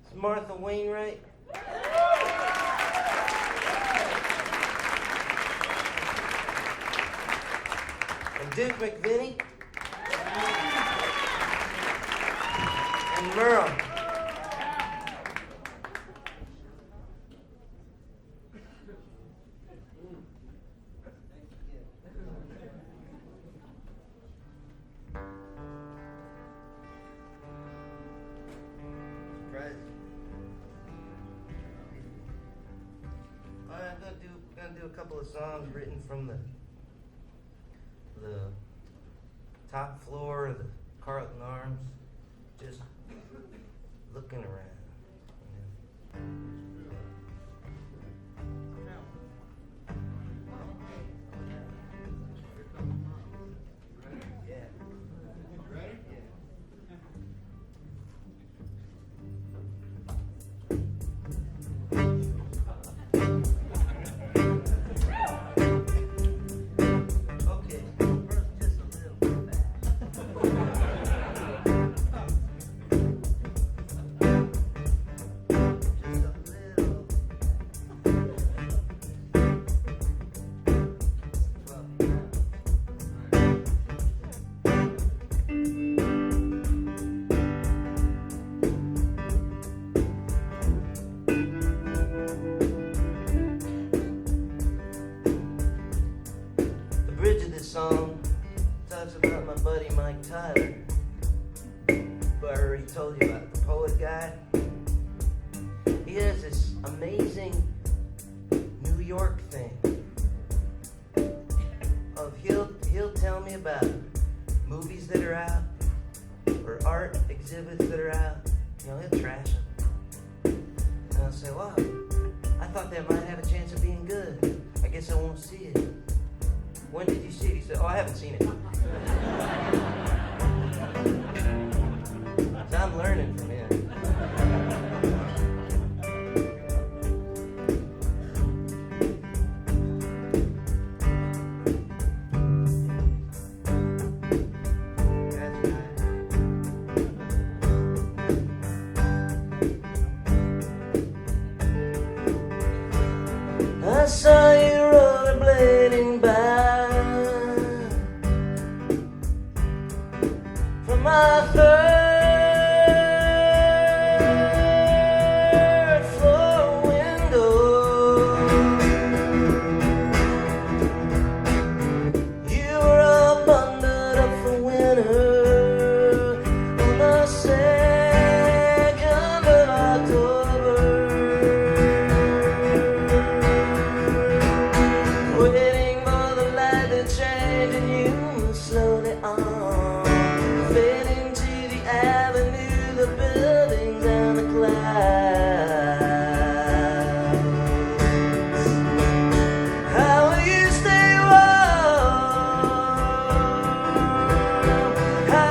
It's Martha Wainwright. And Duke McVinnie. And Merle. I'm gonna do a couple of songs written from the top floor of the Carlton Arms, just looking around. does this amazing New York thing. He'll tell me about movies that are out or art exhibits that are out. You know, he'll trash them. And I'll say, wow, I thought that might have a chance of being good. I guess I won't see it. When did you see it? He said, oh, I haven't seen it. So I'm learning from him. I saw you rollerblading by from my third floor window. You were all bundled up for winter on the 2nd of October. Waiting for the light to change and you move slowly on, fading to the avenue, the buildings and the clouds. How will you stay warm? How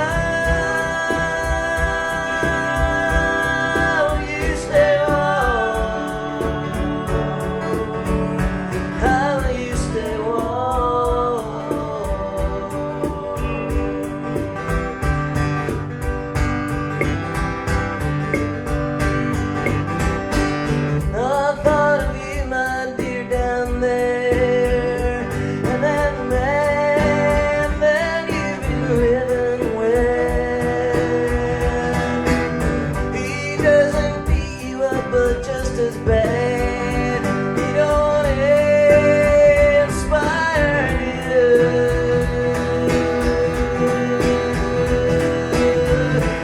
will you stay warm? How will you stay warm? I thought of you, my dear, down there, and that man that you've been living with. He doesn't beat you up, but just as bad. He don't inspire you.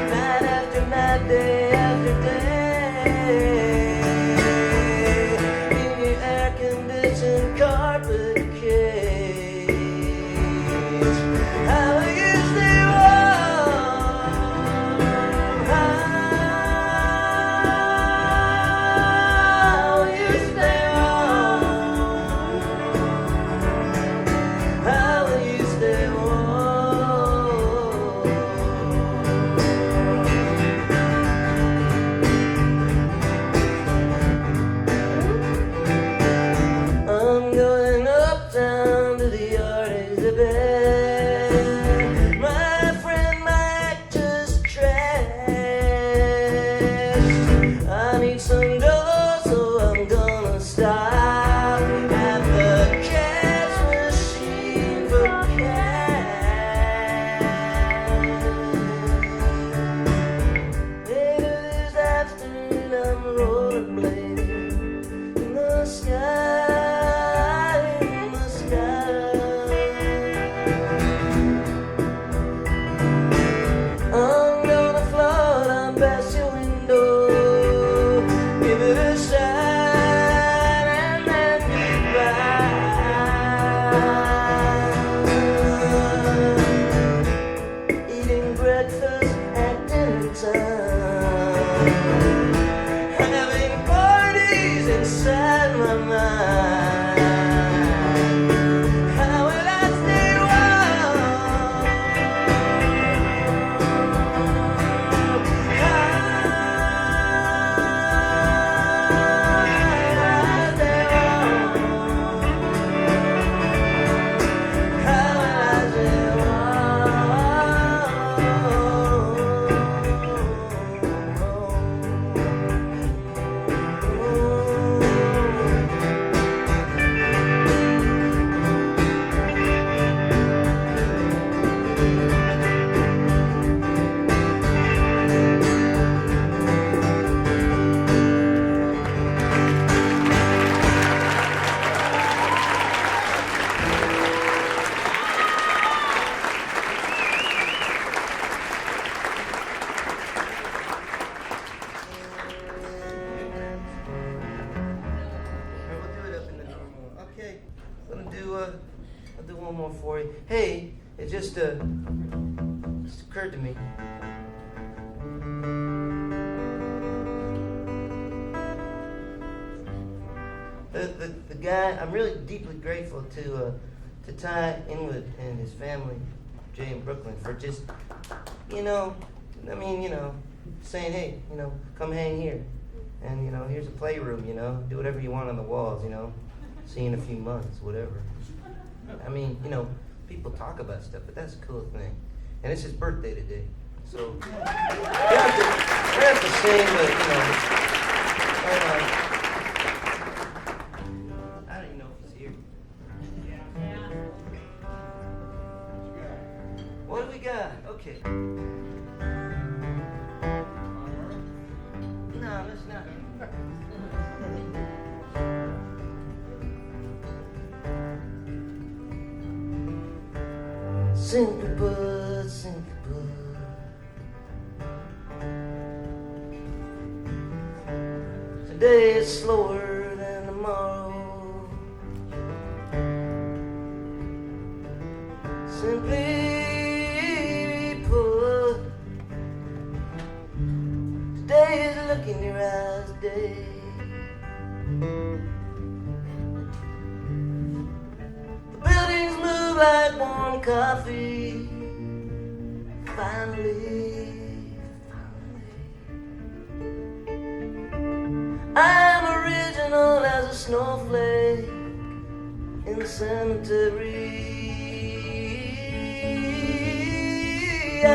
Night after night, day after day, in your air-conditioned carpet cage. How will you stay warm? How do one more for you. Hey, it just occurred to me. The guy, I'm really deeply grateful to Ty Inwood and his family, Jay in Brooklyn, for just, saying, hey, come hang here. And, here's a playroom, do whatever you want on the walls, see you in a few months, whatever. I mean, people talk about stuff, but that's a cool thing. And it's his birthday today. So, we don't have to sing, but, I don't even know if he's here. What do we got? Okay. No, let's not. Simply put, simply put, today is slower than tomorrow. Simply put, today is look in your eyes day. The buildings move like warm coffee. Finally, I'm original as a snowflake in the cemetery. I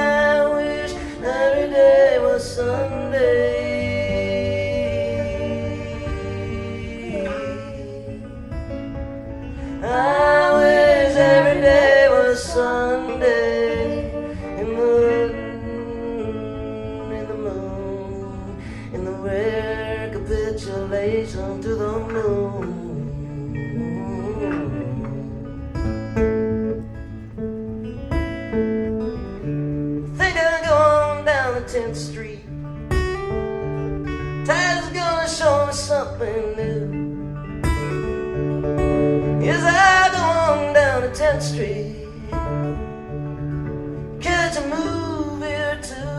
wish every day was Sunday. I wish every day was Sunday. In the moon, in the rare capitulation to the moon. Think I'll go on down the 10th Street. Tide's gonna show me something new. Yes, I go on down to 10th Street, catch a movie or two.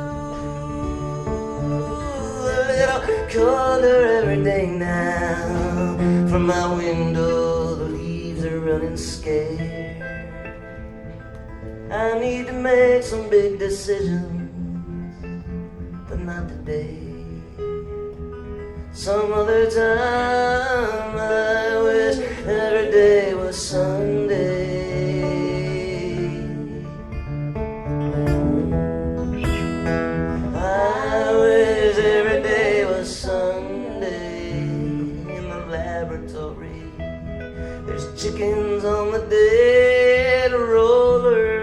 A little color every day now. From my window, the leaves are running scared. I need to make some big decisions, but not today. Some other time, I wish every day was Sunday. I wish every day was Sunday. In the laboratory, there's chickens on the dead roller.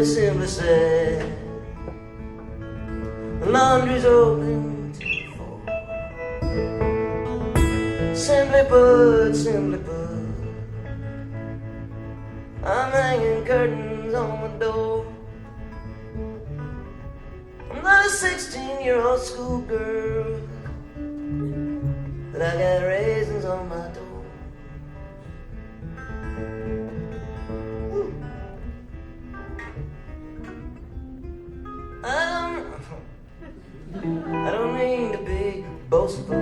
Simply said, the laundry's open till 4. Simply put, I'm hanging curtains on my door. I'm not a 16-year-old schoolgirl, but I got raisins on my door. I don't mean to be boastful.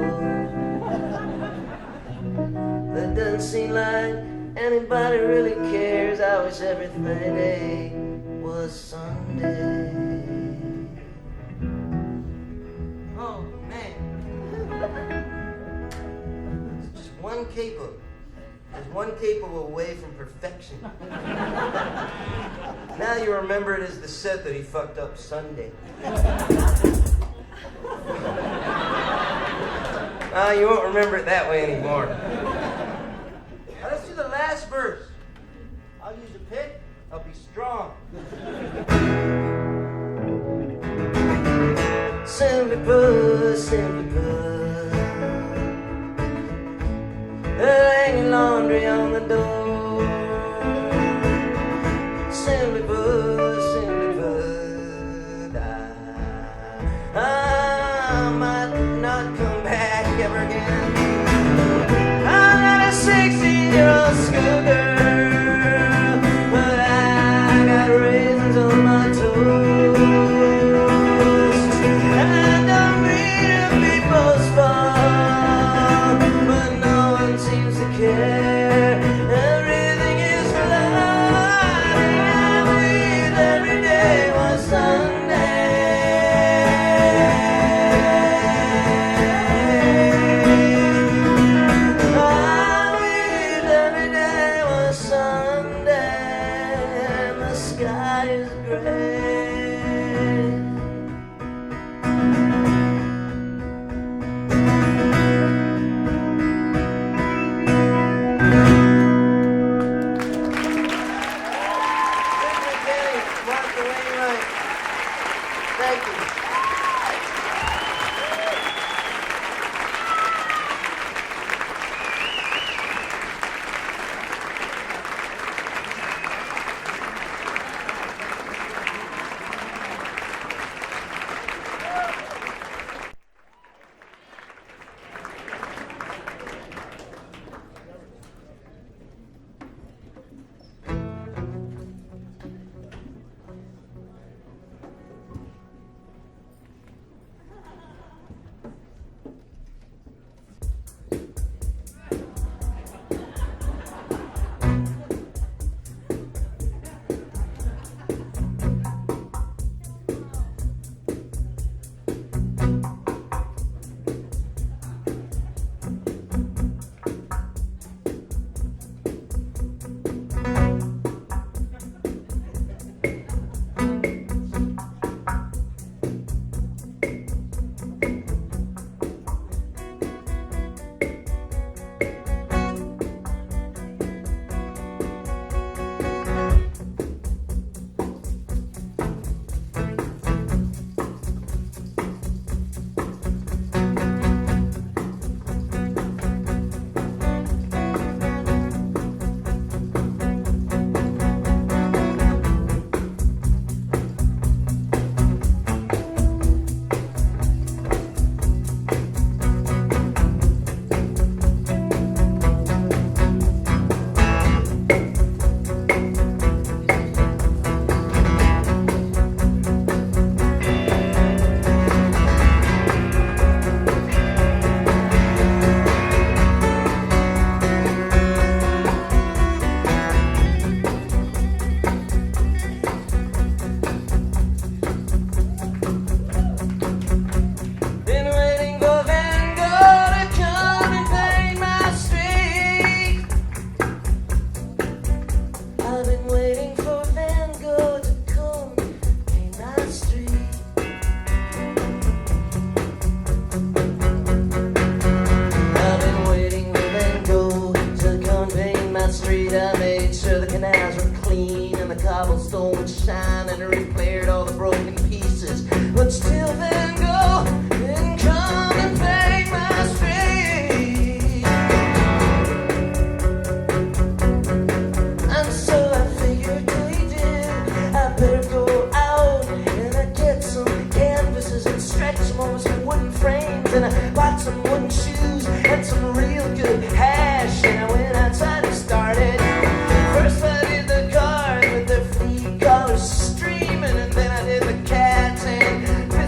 That doesn't seem like anybody really cares. I wish everything was Sunday. Oh man, it's just one capo. There's one capo away from perfection. Now you remember it as the set that he fucked up Sunday. You won't remember it that way anymore. Now let's do the last verse. I'll use a pick. I'll be strong. simply put, hanging laundry on the door. Simply put, I might not come back ever again. I'm not a 16-year-old schoolgirl, but I got raisins on my toast. And I don't mean to be boastful, but no one seems to care. Everything is for life, and I believe every day was Sunday. Thank you.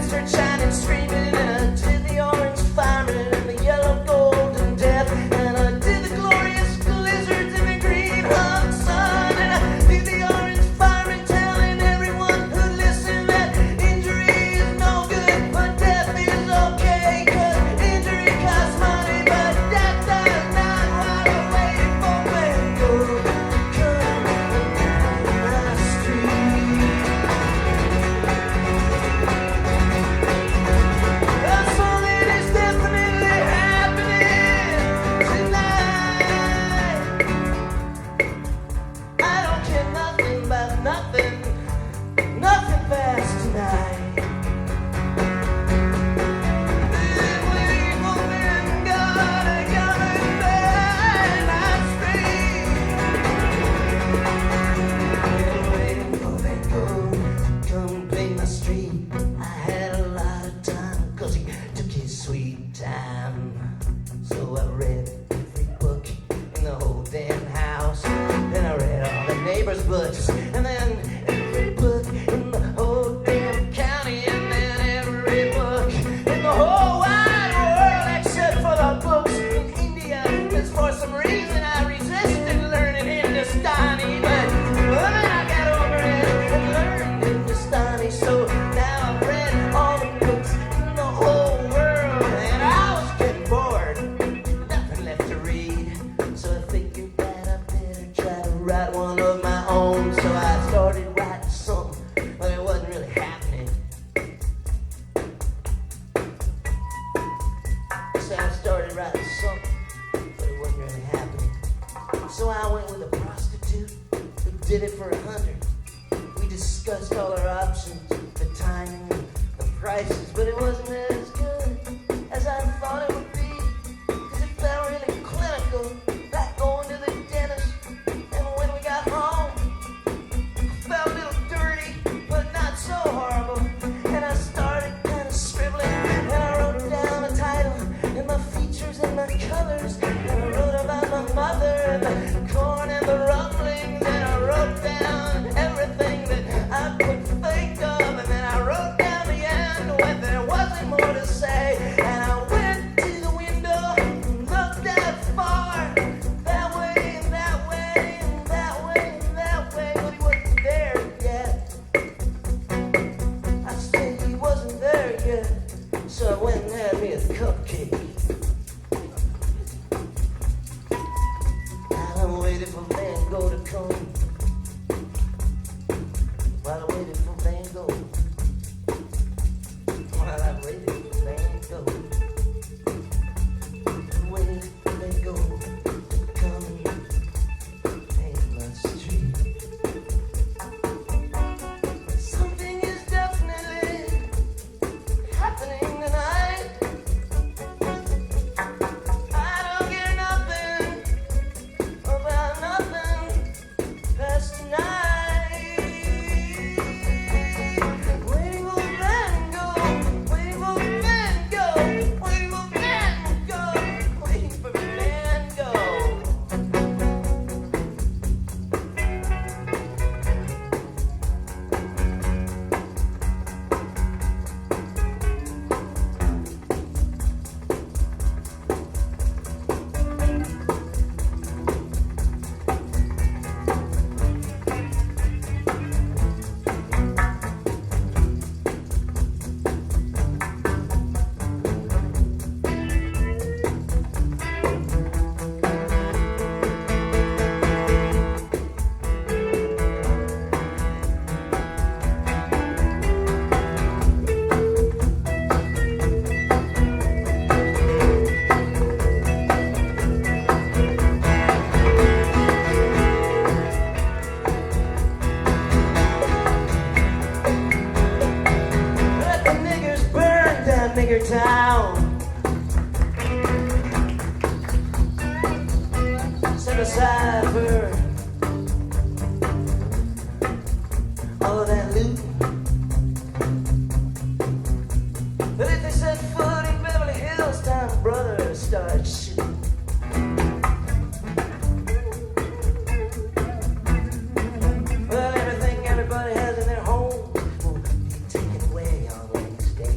Mr. books, and then every book in the whole damn county, and then every book in the whole wide world except for the books in India. Because for some reason I resisted learning Hindustani, but then I got over it and learned Hindustani. So now I've read all the books in the whole world, and I was getting bored, nothing left to read. So I figured that I better try to write one of my own. So I started writing something, but it wasn't really happening. So I started writing something, but it wasn't really happening. So I went with a prostitute who did it for $100. We discussed all our options, the timing, the prices, but it wasn't as good as I thought it would be. Because it felt really clinical, like going to the dentist. And when we got home, it felt a little dirty, but not so horrible. And I started kind of scribbling, and I wrote down a title, and my features and my colors, and I wrote about my mother, and the corn and the rumblings, and I wrote down everything that I could think of, and then I wrote down the end when there wasn't more to say, and I went to the window and looked out far, that way and that way and that way and that way, but he wasn't there yet. I said he wasn't there yet, so I went and had me a cupcake. While I waited for Van Gogh to come, while I waited for Van Gogh, while I waited for Van Gogh, waited for Van Gogh to come and paint my street. Something is definitely happening tonight. I don't care nothing about nothing past tonight. Waiting for Van Gogh, waiting for Van Gogh, waiting for Van Gogh, waiting for Van Gogh. Let the niggers burn down nigger town. Set aside for all of that loot. But if they set foot in Beverly Hills, time for brother to start shooting. Well, everything everybody has in their home will be taken away on Wednesday.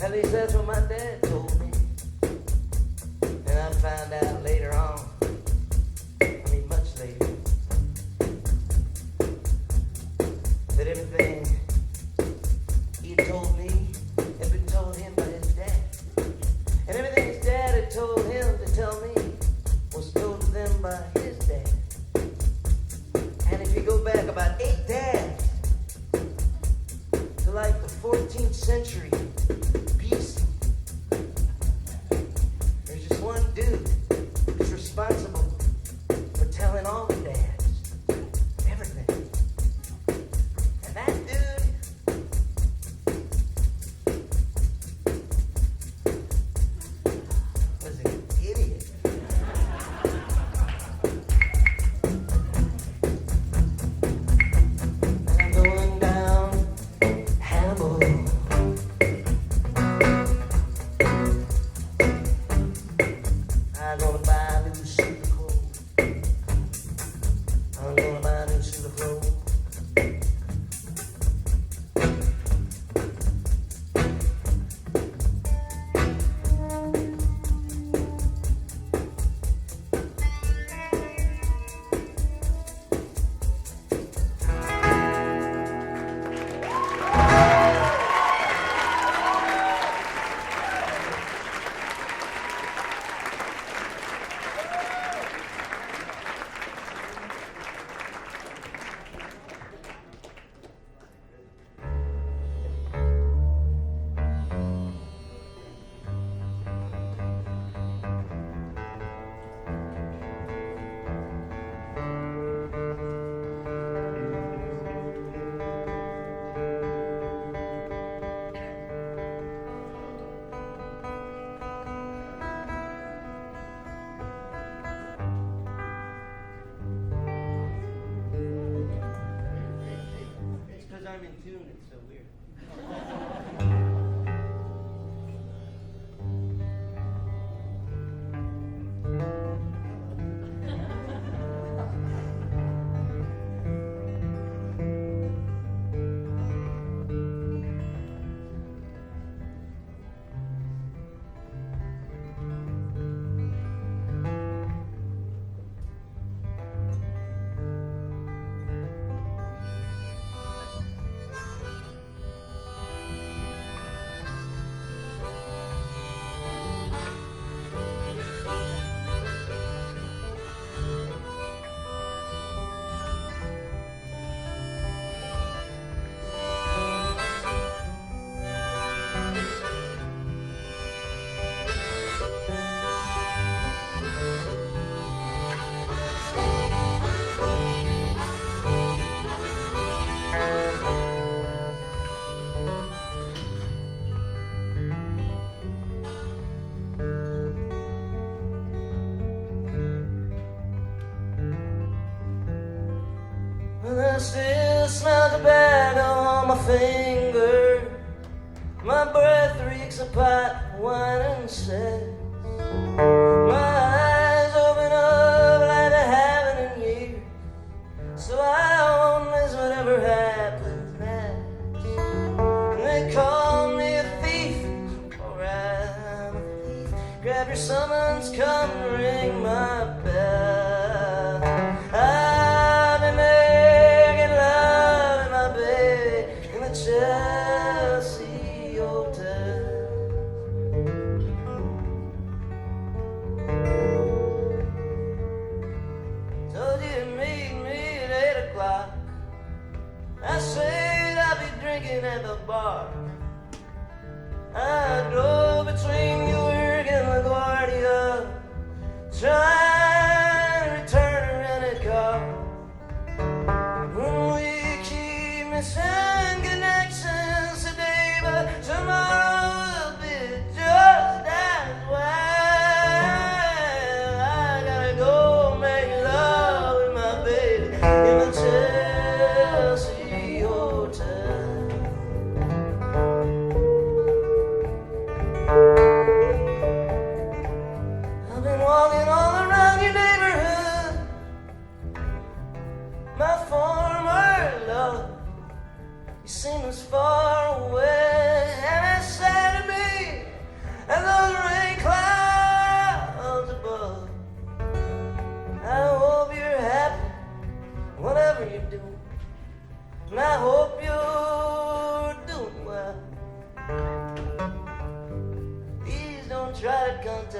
At least that's what my dad told me. And I found out later on, much later, that everything he told me had been told him by his dad. And everything his dad had told him to tell me was told to them by his dad. And if you go back about 8 dads to like the 14th century BC, there's just one dude who's responsible for telling all the dads everything. And that dude was an idiot. And I'm going down Hannibal. I'm gonna buy a new suit of clothes. I'm gonna buy a new suit of clothes. I'm in tune, it's so weird. Still smell tobacco on my finger. My breath reeks of pot, wine and sex. My eyes open up like they haven't in years. So I won't miss whatever happens next. And they call me a thief. Alright, I'm a thief. Grab your summons, come ring my bell. I've been making love in my bed in the Chelsea Hotel. Told you to meet me at 8 o'clock. I said I'd be drinking at the bar. I drove between Newark and LaGuardia, trying to return a rented car. When we keep missing connections today, but tomorrow's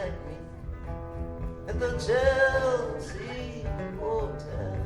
contact me at the Chelsea Hotel.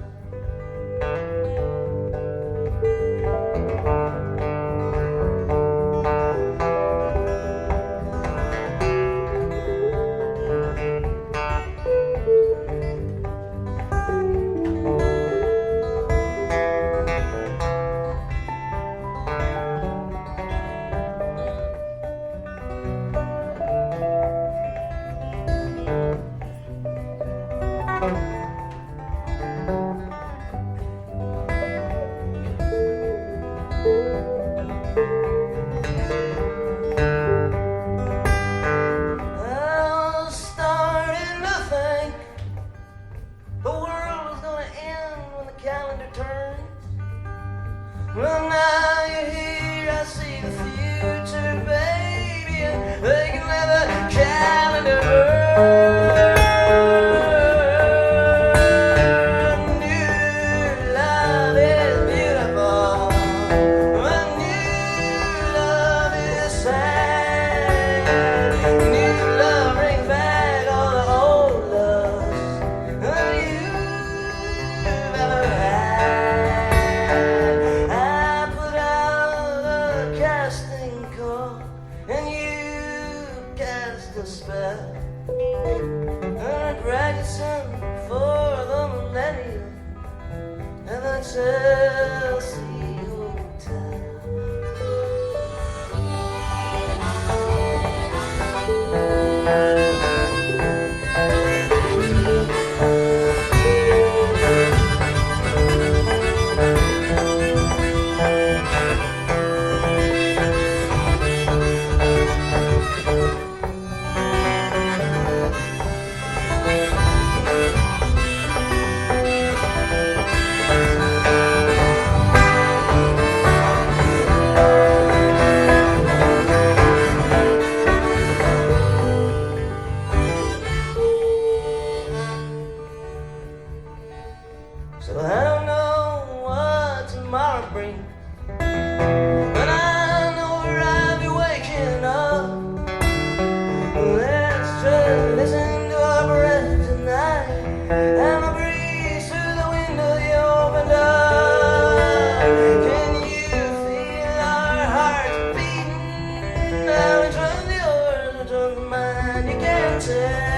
Well, now you're here, I see the future, baby, and they can let the calendar burn. New love is beautiful, but new love is sad. New love brings back all the old loves that you've ever had. And you cast a spell, a practicing for the millennium at the Chelsea Hotel. So I don't know what tomorrow brings, but I know where I'll be waking up. Let's just listen to our breath tonight, and the breeze through the window you opened up. Can you feel our hearts beating? Now which one's yours, which one's mine? You can't tell.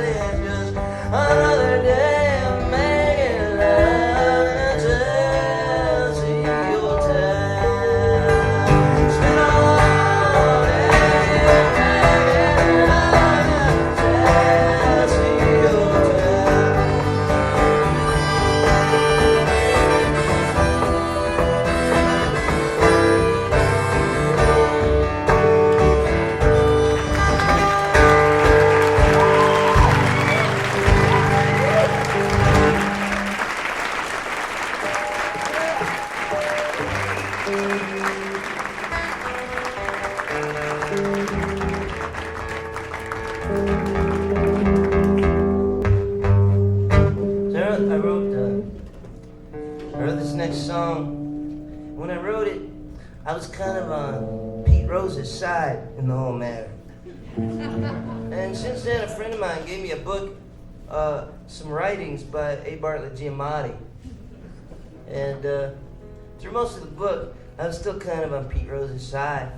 It's just another day. I wrote this next song. When I wrote it, I was kind of on Pete Rose's side in the whole matter. And since then, a friend of mine gave me a book, some writings by A. Bartlett Giamatti. And through most of the book, I was still kind of on Pete Rose's side.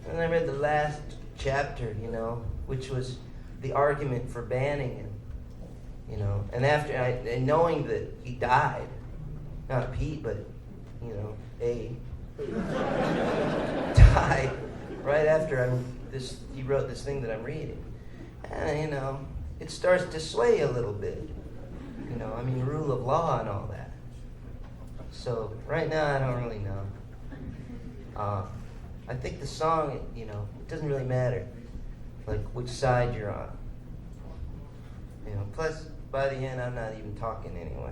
And I read the last chapter, which was the argument for banning him. And after and knowing that he died, not Pete, but A died right after he wrote this thing that I'm reading, and it starts to sway a little bit, rule of law and all that. So right now I don't really know. I think the song, it doesn't really matter, like which side you're on. Plus, by the end, I'm not even talking anyway.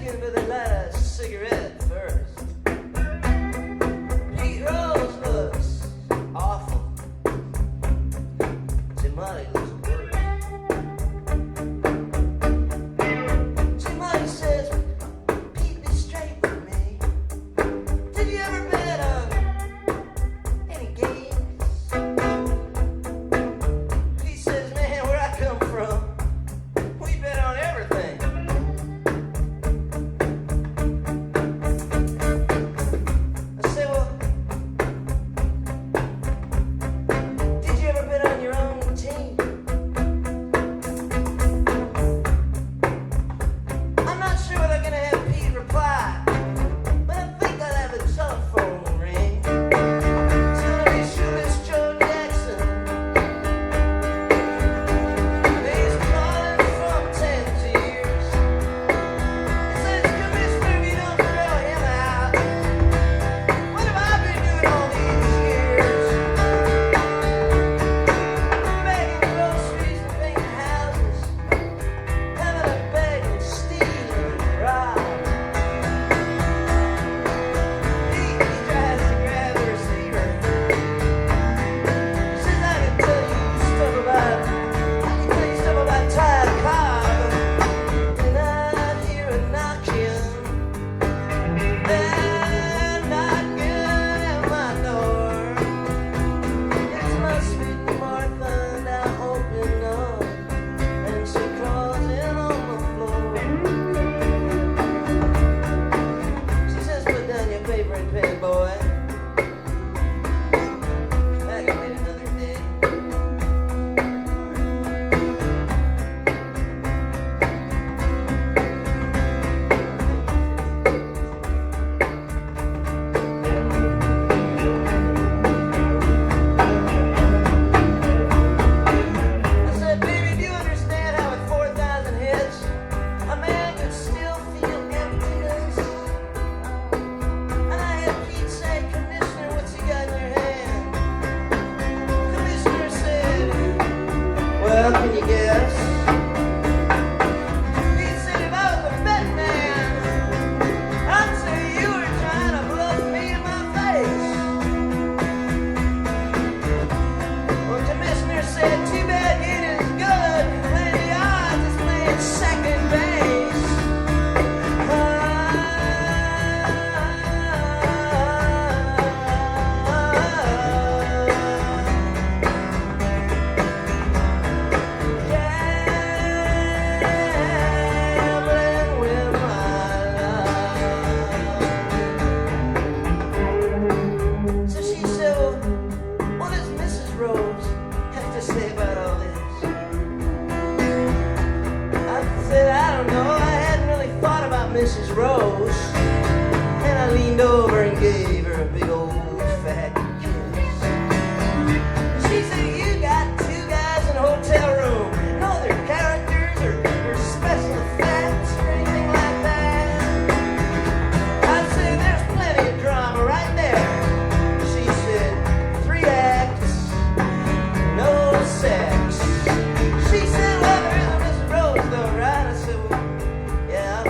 asking, but they light a cigarette first. Pete Rose looks awful. Jim Molly looks worse. Jim Molly says, Pete, be straight with me. Did you ever bet on any games? Pete says, man, where I come from, we bet on everything. I say, well, did you ever bet on your own team? I'm not sure what I'm gonna have Pete reply, but I think I'll have a telephone ring. It's gonna be Shoeless Joe Jackson. He's calling from Tangiers. He says, Commissioner, if you don't throw him out, what have I been doing all these years? Bagging groceries and painting houses, having a bag and steal and rob. He tries to grab the receiver. He says, I can tell you stuff about Tide Cobb. And I hear a knocking, and knocking at my door. It's my sweet Martha, and I open up, and she crawls in on the floor. She says, put down your paper and pen, boy. I can wait another day. I said, baby, do you understand how with 4,000 hits, a man could still feel emptiness? And I had Pete say, Commissioner, what's you got in your hand? Commissioner said, well, can you guess? Pete said, if I was a bet man, I'd say you were trying to bluff me in my face. Well, Commissioner said, too bad it is good. Playing the odds is playing second base. Gambling with my love. So she said, well, what does Mrs. Rose have to say about all this? I said, I don't know. I hadn't really thought about Mrs. Rose. And I leaned over and gave her a big old fat kiss. She said, you got two guys in a hotel room. No other characters or special effects or anything like that. I said, there's plenty of drama right there. She said, 3 acts, no sex. She said, well, there is a Mrs. Rose though, right? I said, well, yeah, I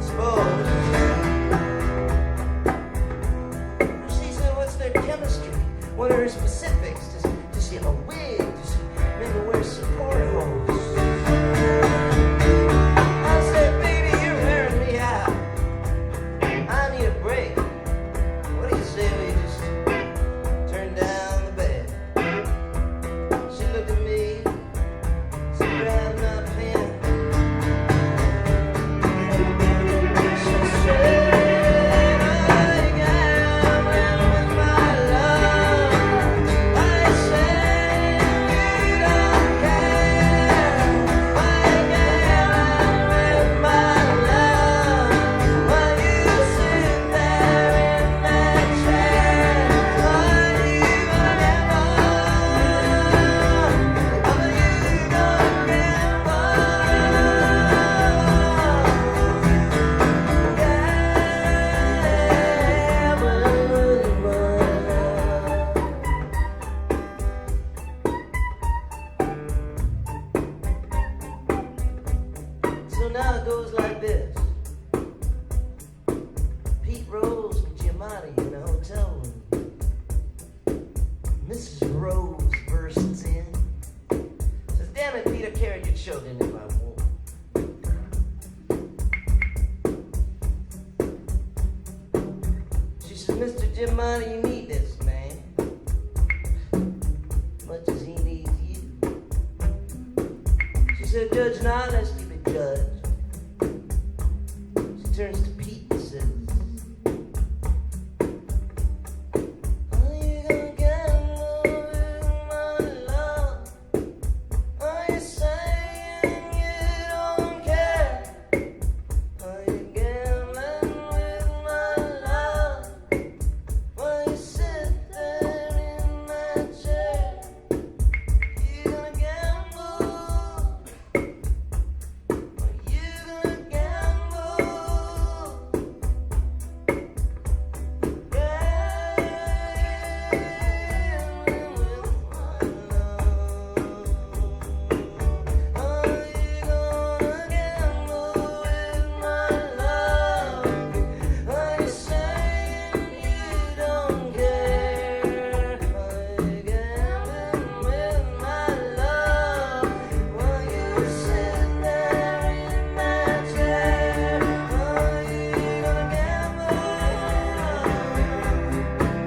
suppose. Mr. Giamatti, you need this, man. Much as he needs you. She said, Judge, not let's keep it judged. She turns to Pete and says, are you gonna gamble with my love? Are you saying you don't care? Are you gambling with my love? While you sit there in my chair, you gonna gamble? Are you gonna gamble? Gambling with my love. Are you gonna gamble with my love? Are you saying you don't care? Are you gambling with my love? While you sit there in my chair, are you gonna gamble?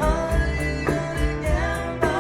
Are you gonna gamble?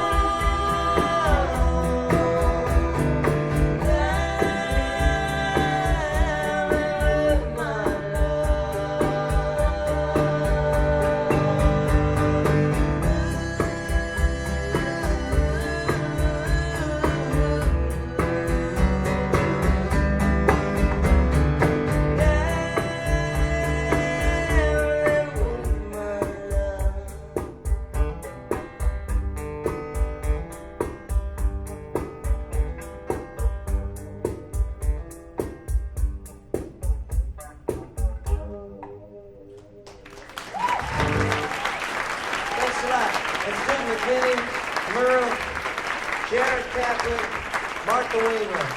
Thanks a lot. That's good, McVinnie, Merle, Jarrod, Kaplan, Martha Wainwright.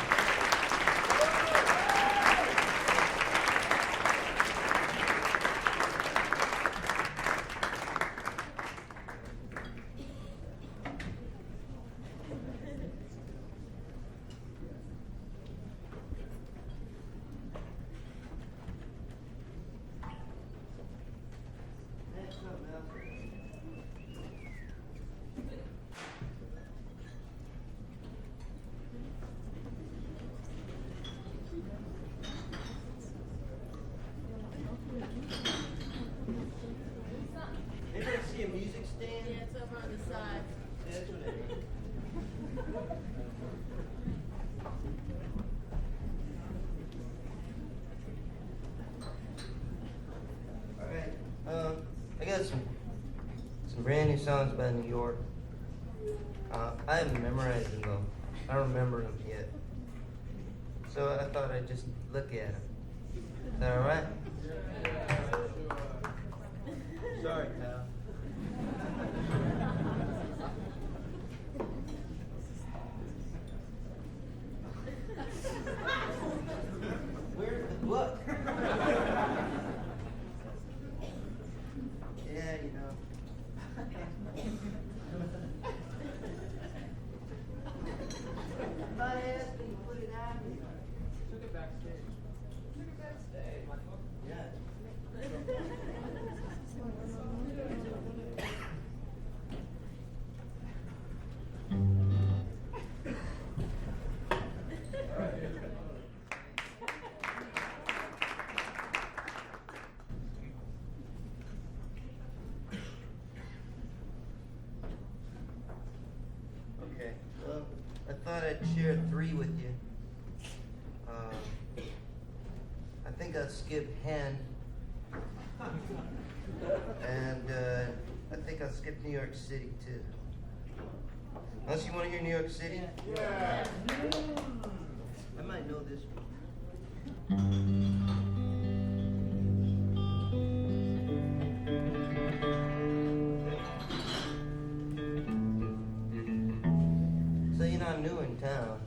Anybody see a music stand? Yeah, it's over on the side. That's what it is. All right. I got some brand new songs about New York. I haven't memorized them though. I don't remember them yet. So I thought I'd just look at them. Is that all right? Sorry, pal. Where's the book? Yeah, you know. If I asked you to put it out here. Took it backstage. Yeah. Okay, well, I thought I'd share 3 with you. I think I'll skip Hen. And I think I'll skip New York City too. Unless you want to hear New York City? Yeah. I might know this one. So, you know, I'm new in town.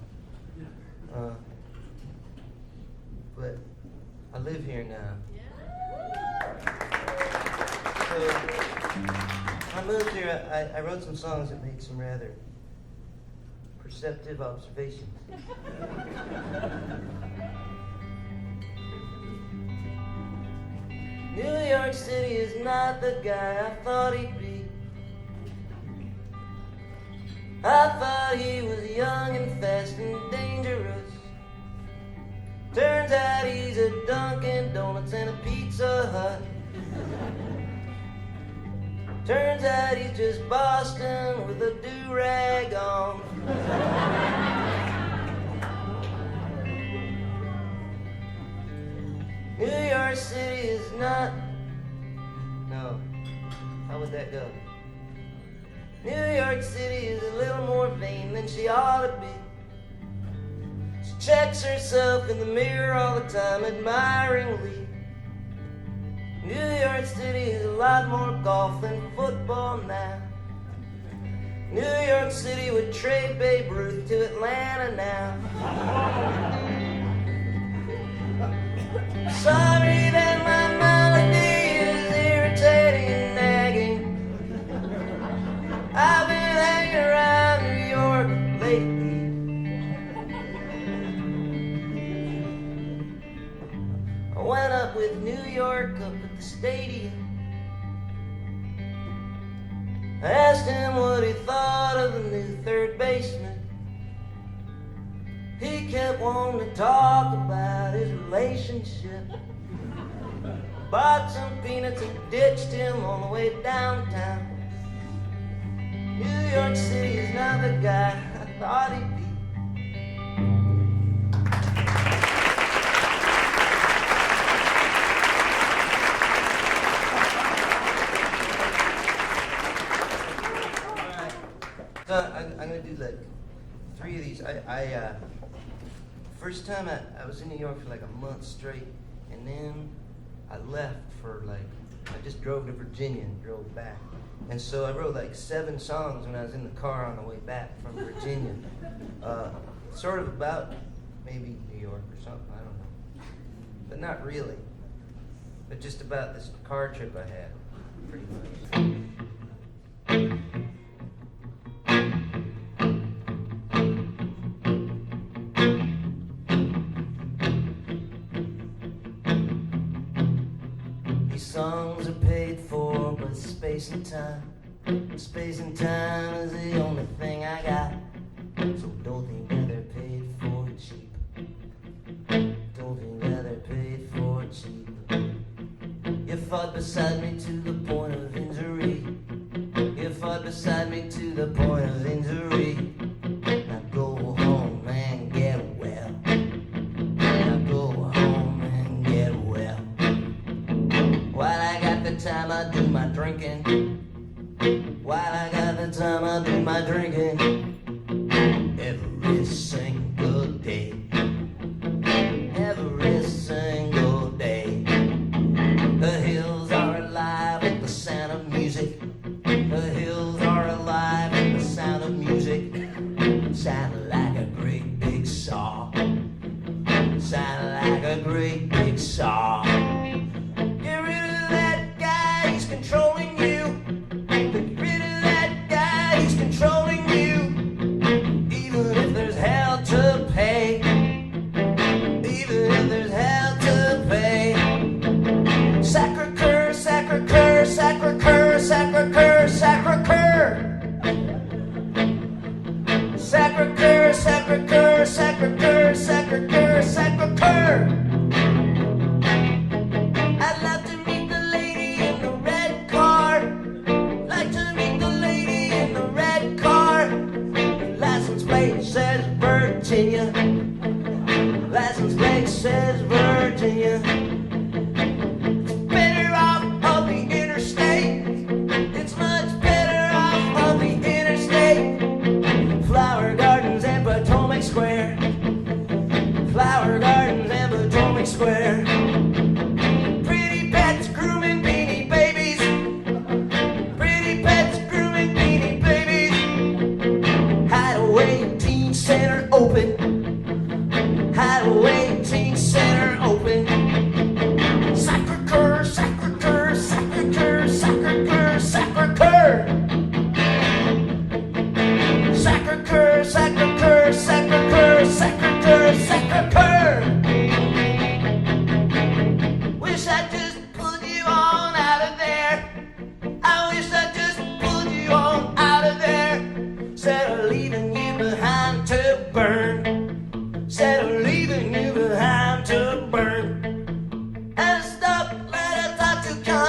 But I live here now. So, when I moved here, I wrote some songs that made some rather perceptive observations. New York. York City is not the guy I thought he'd be. I thought he was young and fast and dangerous. Turns out he's a Dunkin' Donuts and a Pizza Hut. Turns out he's just Boston with a do-rag on. New York City is not... No. How would that go? New York City is a little more vain than she ought to be. She checks herself in the mirror all the time admiringly. New York City is a lot more golf than football now. New York City would trade Babe Ruth to Atlanta now. Sorry that my melody is irritating and nagging. I've been hanging around New York lately. I went up with New York up at the stadium. I asked him what he thought of the new third baseman. He kept wanting to talk about his relationship. Bought some peanuts and ditched him on the way downtown. New York City is not the guy I thought he'd be. So I'm gonna do like 3 of these. First time I was in New York for like a month straight, and then I left for like, I just drove to Virginia and drove back. And so I wrote like 7 songs when I was in the car on the way back from Virginia. Sort of about maybe New York or something, I don't know. But not really. But just about this car trip I had, pretty much. Songs are paid for by space and time. Space and time is the only thing I got. So don't think that they're paid for cheap. Don't think that they're paid for cheap. You fought beside me to the point of injury. You fought beside me to the point of injury. Now go home and get well. Now go home and get well. While I got the time, I do my drinking. While I got the time, I do my drinking. Every single day. Every single day. The hills are alive with the sound of music. The hills are alive with the sound of music. Sound like a great big saw. Sound like a great big saw. Controlling you. Get rid of that guy, he's controlling you.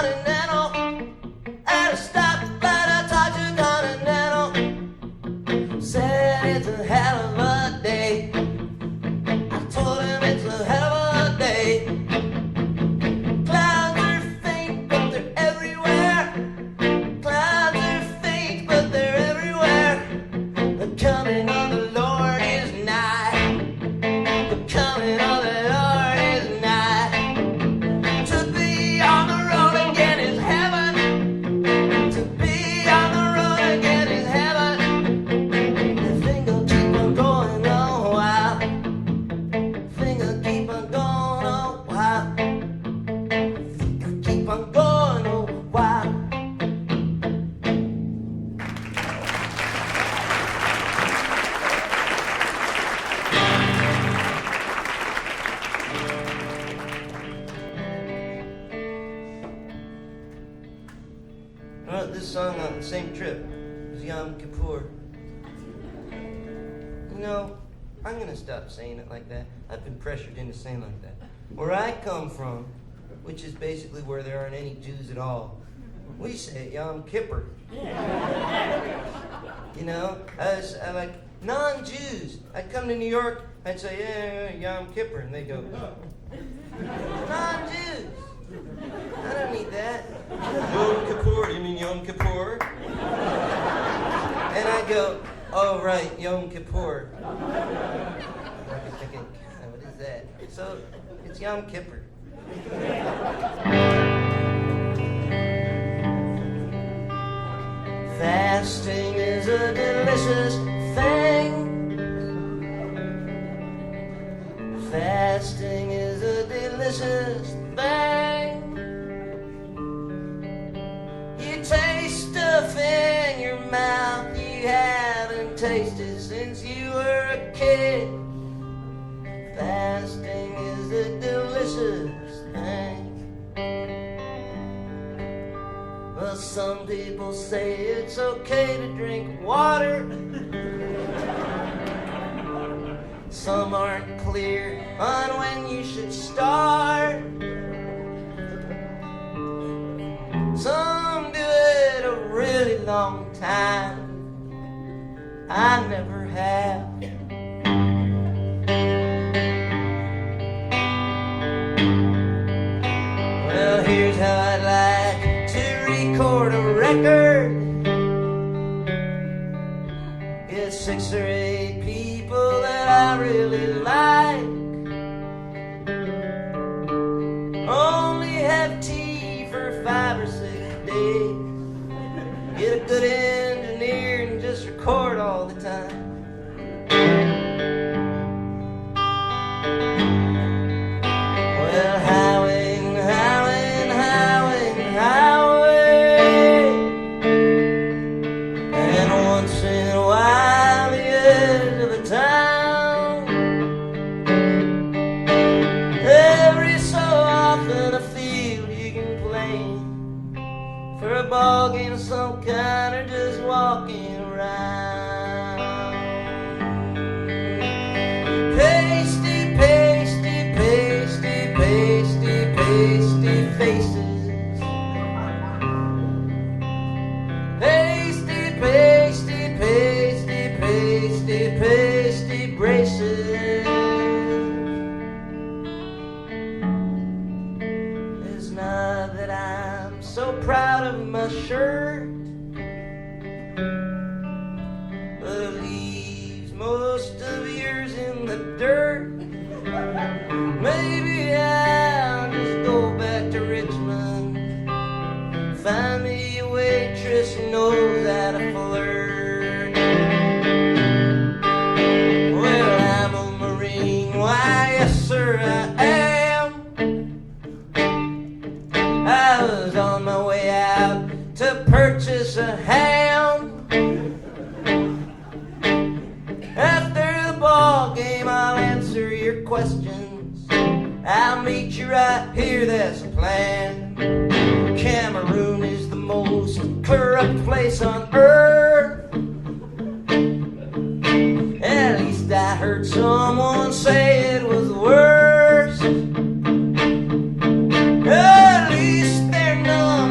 Continental. At a stoplight, I talked to Continental. Said it's a hell of a day. I told him it's a hell of a day. Clouds are faint, but they're everywhere. Clouds are faint, but they're everywhere. The coming of the Lord is nigh. The coming of the Lord is nigh. To be on the road again is heaven. To be on the road again is heaven. The thing will keep on going a while. The thing will keep on going a while. The thing will keep on going a while. I wrote this song on the same trip as Yom Kippur. You know, I'm gonna stop saying it like that. I've been pressured into saying like that. Where I come from, which is basically where there aren't any Jews at all, we say Yom Kippur. You know, I like non-Jews. I'd come to New York, I'd say, yeah, Yom Kippur, and they'd go, non-Jews. I don't need that. Yom Kippur, you mean Yom Kippur? And I go, oh right, Yom Kippur. I'm thinking, God, what is that? So, it's Yom Kippur. Fasting is a delicious thing. Fasting is a delicious thing. You taste stuff in your mouth you haven't tasted since you were a kid. Fasting is a delicious thing. Well, some people say it's okay to drink water. Some aren't clear on when you should start. Some do it a really long time. I never have. Well, here's how I'd like to record a record. Get 6 or 8 people that I really like. Only have tea for 5 or 6 days. Get a good engineer and just record all the time. Well, highwaying, highwaying, highwaying, highway. And once in a while, the edge of a town. Every so often, a field you can play for a ball game of some kind, or just walking around. Pasty, pasty, pasty, pasty, pasty faces. Pasty, pasty, pasty, pasty, pasty braces. It's not that I'm so proud of my shirt, but it leaves most of yours in the dirt. Maybe I'll just go back to Richmond, find me a waitress who knows how to flirt. Well, I'm a Marine, why yes sir I am. I was on my way out to purchase a ham. After the ball game, I'll answer your questions. I'll meet you right here, that's a plan. Cameroon is the most corrupt place on earth. At least I heard someone say it was worse. At least they're not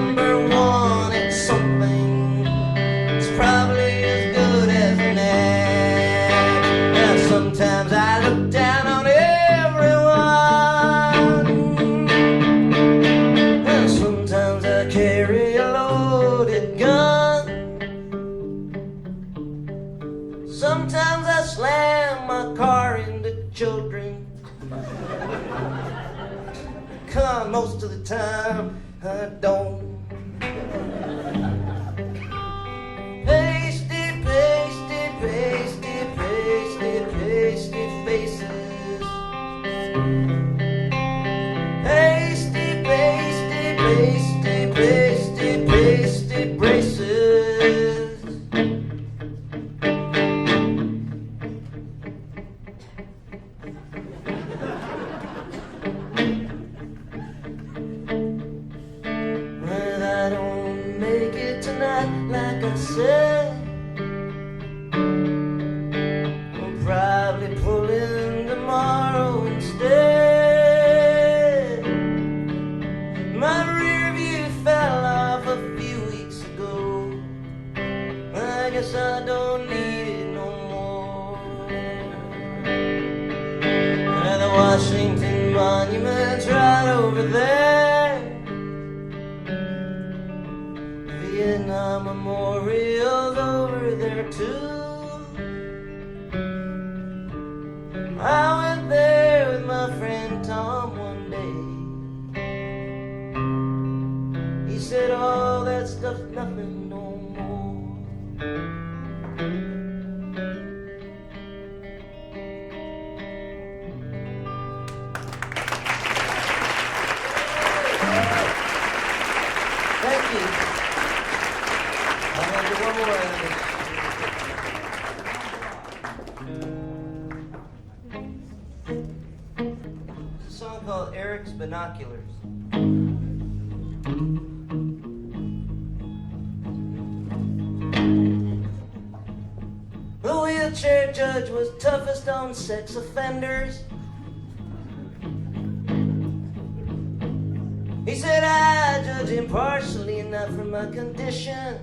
time I don't. Pasty, pasty, pasty, pasty, pasty faces. Pasty, pasty, pasty, pasty, pasty braces. Well, I don't make it tonight, like I said. I'll probably pull in tomorrow instead. My rear view fell off a few weeks ago. I guess I don't need it no more. And the Washington Monument's right over there. Vietnam Memorial's over there too. I went there with my friend Tom one day. He said all that stuff's nothing no more. Thank you. I'm gonna do one more. It's a song called Eric's Binoculars. The wheelchair judge was toughest on sex offenders. He said, I judge impartially and not from my condition.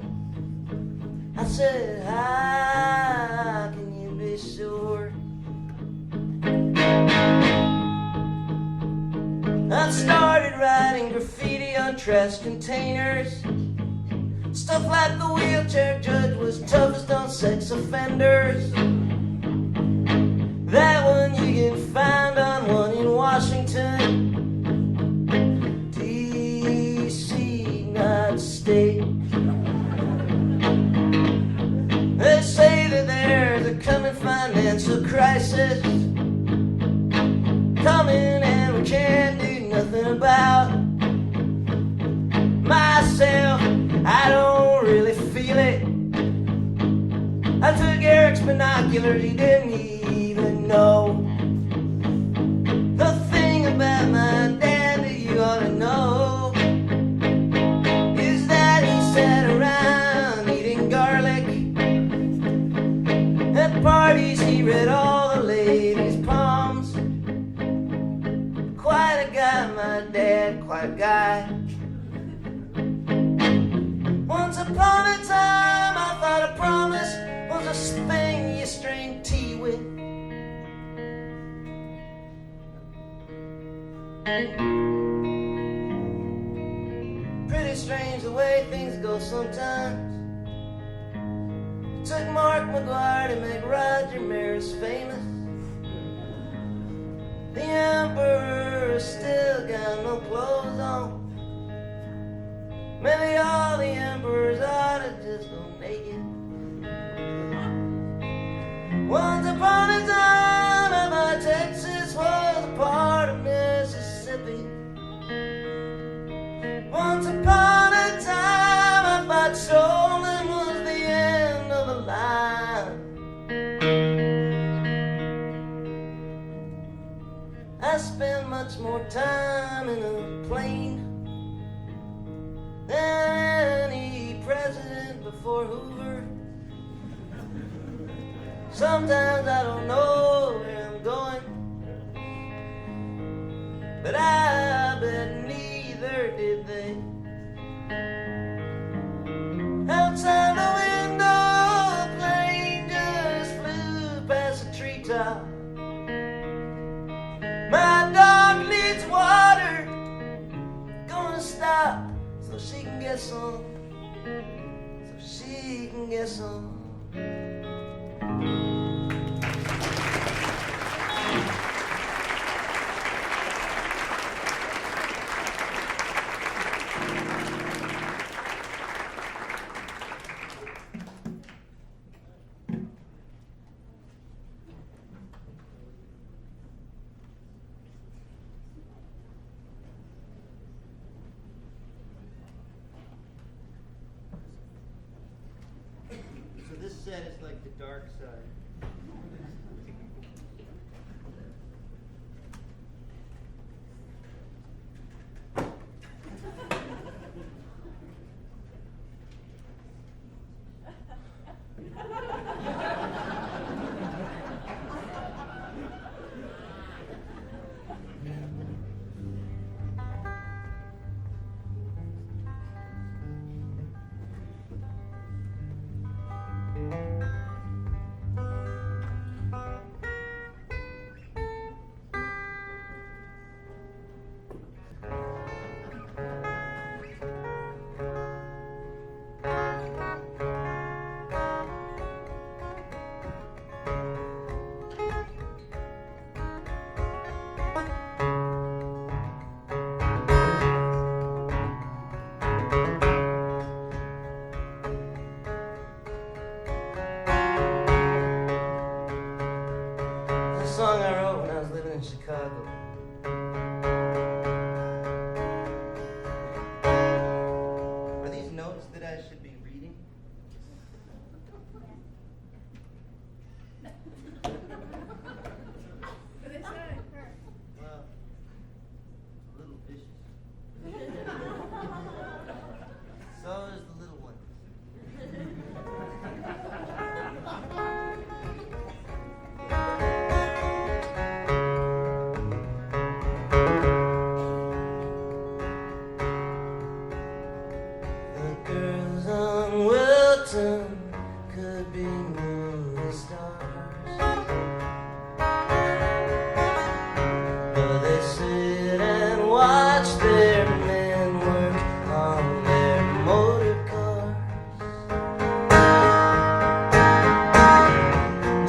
I said, how can you be sure? I started writing graffiti on trash containers. Stuff like the wheelchair judge was toughest on sex offenders. That one you can find on one in Washington, D.C., not state. They say that there's a coming financial crisis coming and we can't do nothing about. Myself, I don't really feel it. I took Eric's binoculars, he didn't even know. The thing about my dad that you ought to know is that he sat around eating garlic. At parties he read all the ladies' palms. Quite a guy, my dad, quite a guy. Once upon a time I thought a promise was a thing you strain tea with. Pretty strange the way things go sometimes. It took Mark McGuire to make Roger Maris famous. The emperor still got no clothes on. Maybe all the emperors ought to just go naked. Once upon a time I thought Texas was a part of Mississippi. Once upon a time I thought Shoreland was the end of the line. I spent much more time in a plane than any president before Hoover. Sometimes I don't know where I'm going, but I bet neither did they. Outside the window, a plane just flew past a treetop. My dog needs water, gonna stop so she can get some, so she can get some. set is like the dark side. Song I wrote when I was living in Chicago. Are these notes that I should be reading? But it's not a curse. Well, a little vicious. So is the little one. The girls on Wilton could be movie stars, but they sit and watch their men work on their motor cars.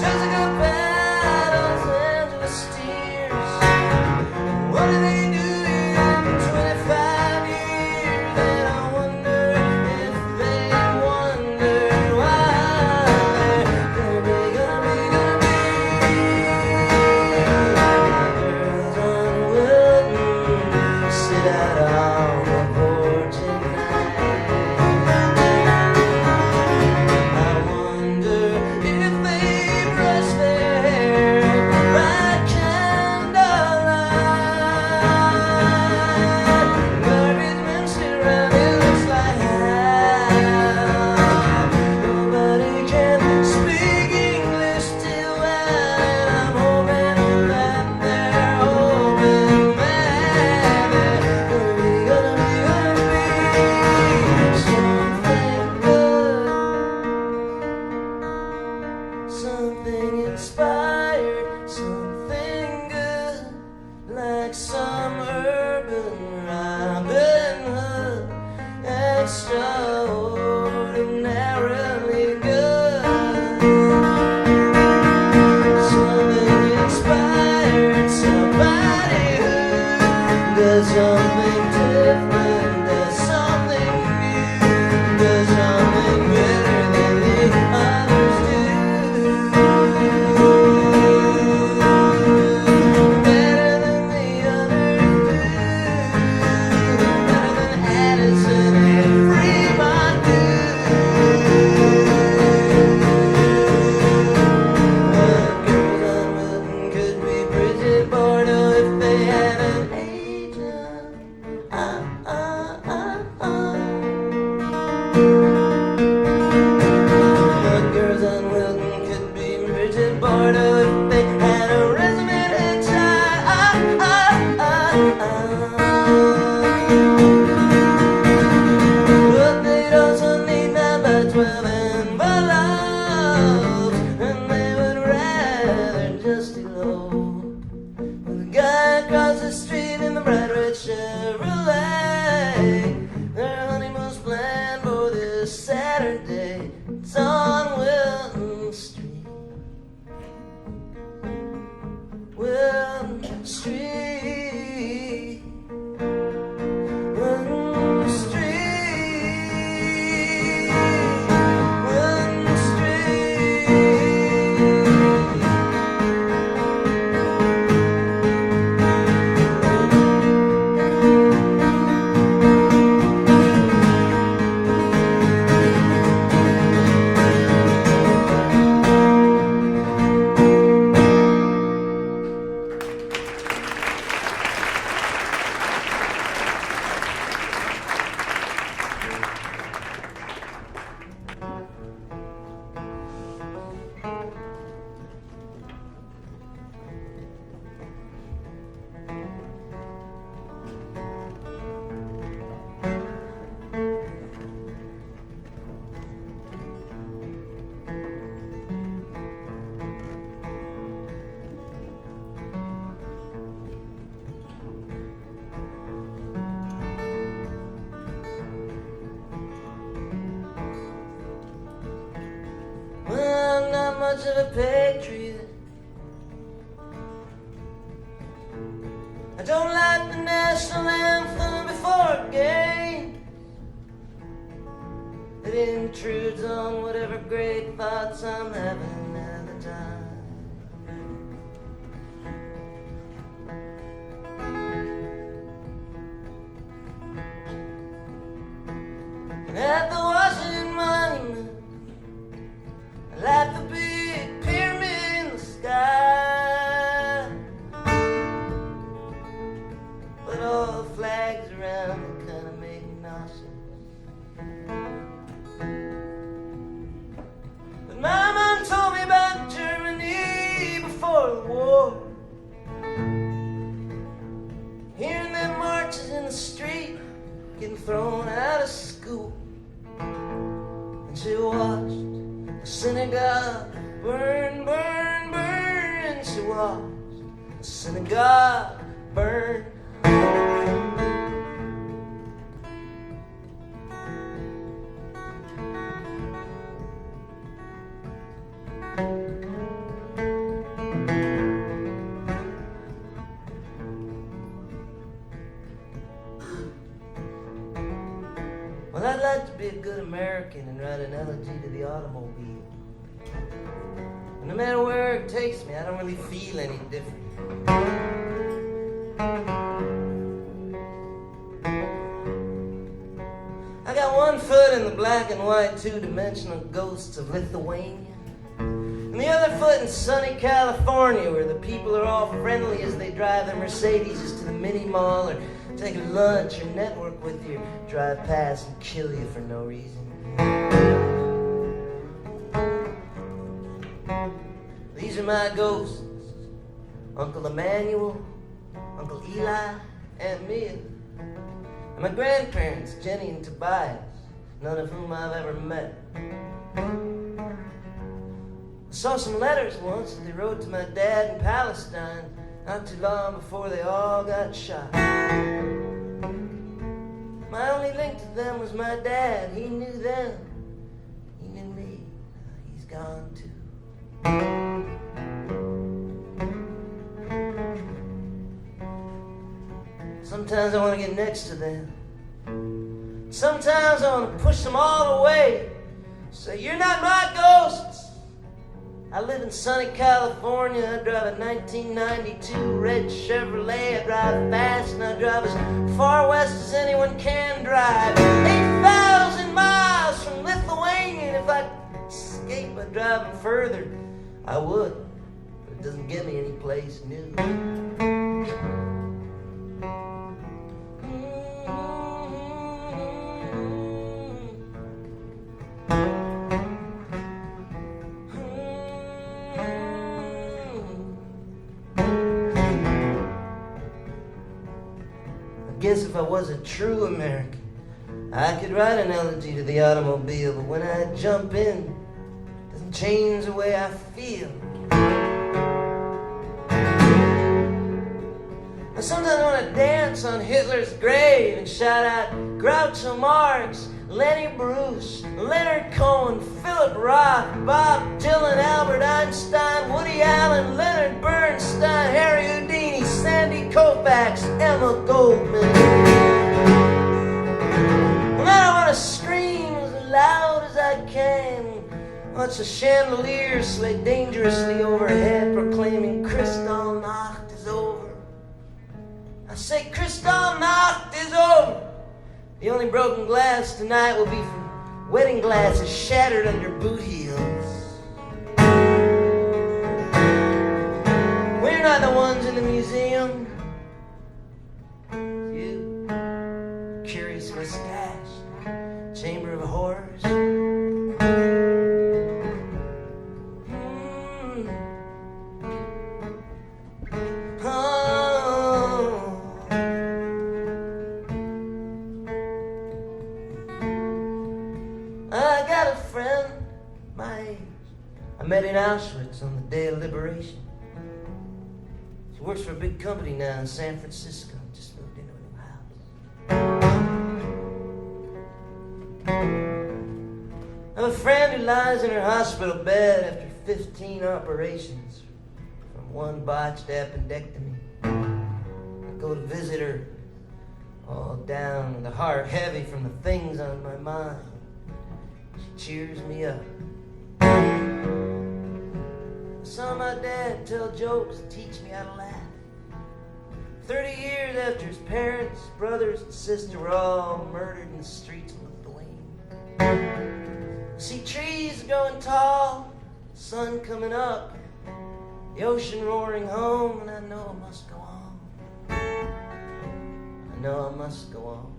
Jessica paddles, Angela steers. What do they do in 25 years? And I wonder if they wonder why they're gonna be. Girls on Wilton sit out on the porch at night. I wonder if they brush their hair by candlelight. Garbage men sit around, it looks like hell. Nobody can speak English too well, and I'm hoping that they're hoping that they're gonna be something good, something inspired, something good, like some urban Robin Hood, extraordinarily good. Something inspired, somebody who does something different, does something new, does something better than the others do. Better than the others do. Better than Addison and Fremont do. Girls on Wilton could be Bridget Bardot if they had an agent. Girls on Wilton could be Bridget Bardot if they had a resume but they'd also need 9 by 12 envelopes, and they would rather just elope with a guy across the street in the bright red Chevrolet. Their honeymoon's planned for this Saturday. It's on Wilton Street. Wilton Street. Wilton Street. Wilton Street. much of a patriot. I don't like the national anthem before a game. It intrudes on whatever great thoughts I'm having at the time. And at the Washington Monument, I like the big pyramid in the sky. But all the flags around it kind of make me nauseous. But my mom told me about Germany before the war. Hearing them marches in the street, getting thrown out of school. And she watched the synagogue burn, burn, burn. And she watched the synagogue burn. Well, I'd like to be a good American and write an elegy to the automobile. And no matter where it takes me, I don't really feel any different. I got one foot in the black and white two-dimensional ghosts of Lithuania, and the other foot in sunny California, where the people are all friendly as they drive their Mercedes to the mini mall or take a lunch or network with you, drive past and kill you for no reason. These are my ghosts: Uncle Emmanuel, Uncle Eli, Aunt Mia, and my grandparents, Jenny and Tobias, none of whom I've ever met. I saw some letters once that they wrote to my dad in Palestine not too long before they all got shot. My only link to them was my dad. He knew them. He knew me. He's gone too. Sometimes I want to get next to them. Sometimes I want to push them all away. Say, you're not my ghosts. I live in sunny California. I drive a 1992 red Chevrolet. I drive fast and I drive as far west as anyone can drive. 8,000 miles from Lithuania. And if I could escape by driving further, I would. But it doesn't get me any place new. I guess if I was a true American, I could write an elegy to the automobile, but when I jump in, it doesn't change the way I feel. I sometimes want to dance on Hitler's grave and shout out Groucho Marx, Lenny Bruce, Leonard Cohen, Philip Roth, Bob Dylan, Albert Einstein, Woody Allen, Leonard Bernstein, Harry Houdini, Sandy Koufax, Emma Goldman. And then I want to scream as loud as I can, watch the chandelier sway dangerously overhead, proclaiming Kristallnacht is over. I say Kristallnacht is over. The only broken glass tonight will be from wedding glasses shattered under boot heels. We're not the ones in the museum. You, curious mustache, chamber of horrors. I met in Auschwitz on the day of liberation. She works for a big company now in San Francisco. Just moved into a new house. I have a friend who lies in her hospital bed after 15 operations from one botched appendectomy. I go to visit her, all down with the heart heavy from the things on my mind. She cheers me up. I saw my dad tell jokes and teach me how to laugh. 30 years after his parents, brothers, and sister were all murdered in the streets of Lithuania. See trees growing tall, sun coming up, the ocean roaring home, and I know I must go on. I know I must go on.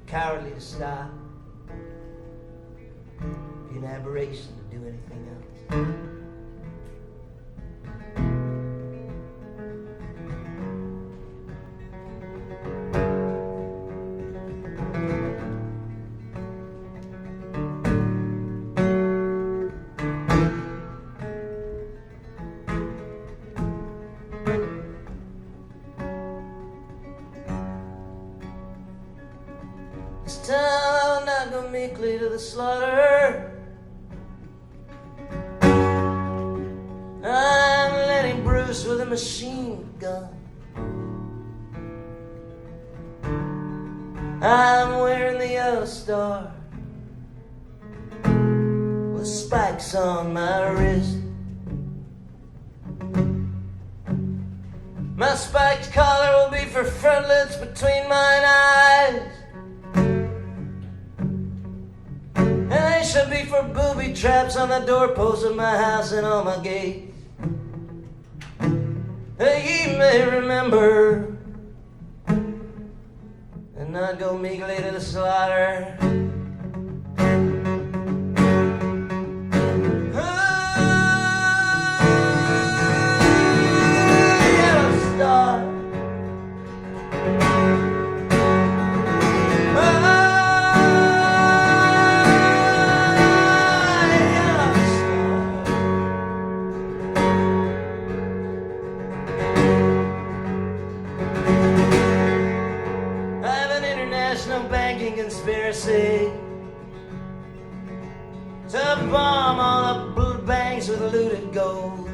Cowardly to stop. Be an aberration to do anything else. This time I'll not go meekly to the slaughter. I'm letting Bruce with a machine gun. I'm wearing the yellow star with spikes on my wrist. My spiked collar will be for frontlets between mine eyes, and they shall be for booby traps on the doorposts of my house and on my gates. Ye may remember and not go meekly to the slaughter. Yellow star. Conspiracy to bomb all the blue banks with looted gold.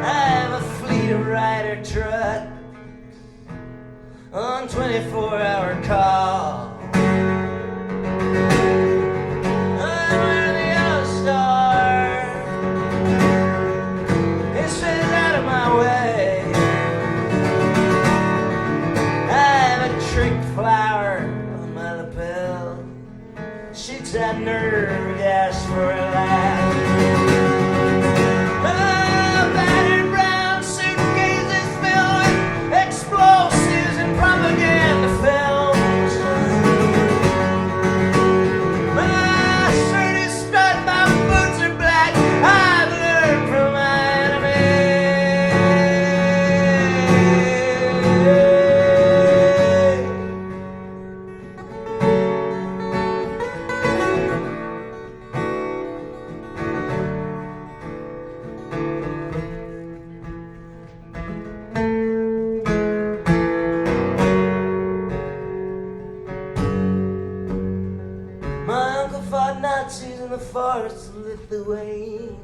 I have a fleet of rider trucks on 24-hour call. I'm wearing the yellow star. It stays out of my way. Flower on my lapel shoots that nerve gas for a laugh. Battered brown suitcases filled with explosives and propaganda films. My shirt is striped, my boots are black. I've learned from my enemy. Nazis in the forests of Lithuania.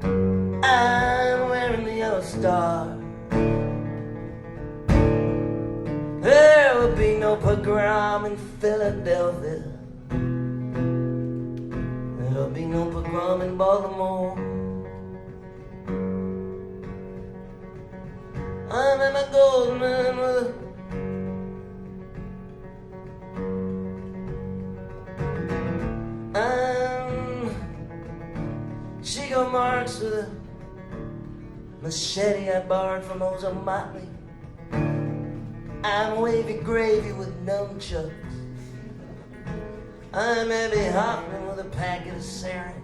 I'm wearing the yellow star. There will be no pogrom in Philadelphia. There'll be no pogrom in Baltimore. I'm in my Goldman with a Chico Marx with a machete I borrowed from Ozo Motley. I'm wavy gravy with nunchucks. I'm Abby Hoffman with a packet of sarin.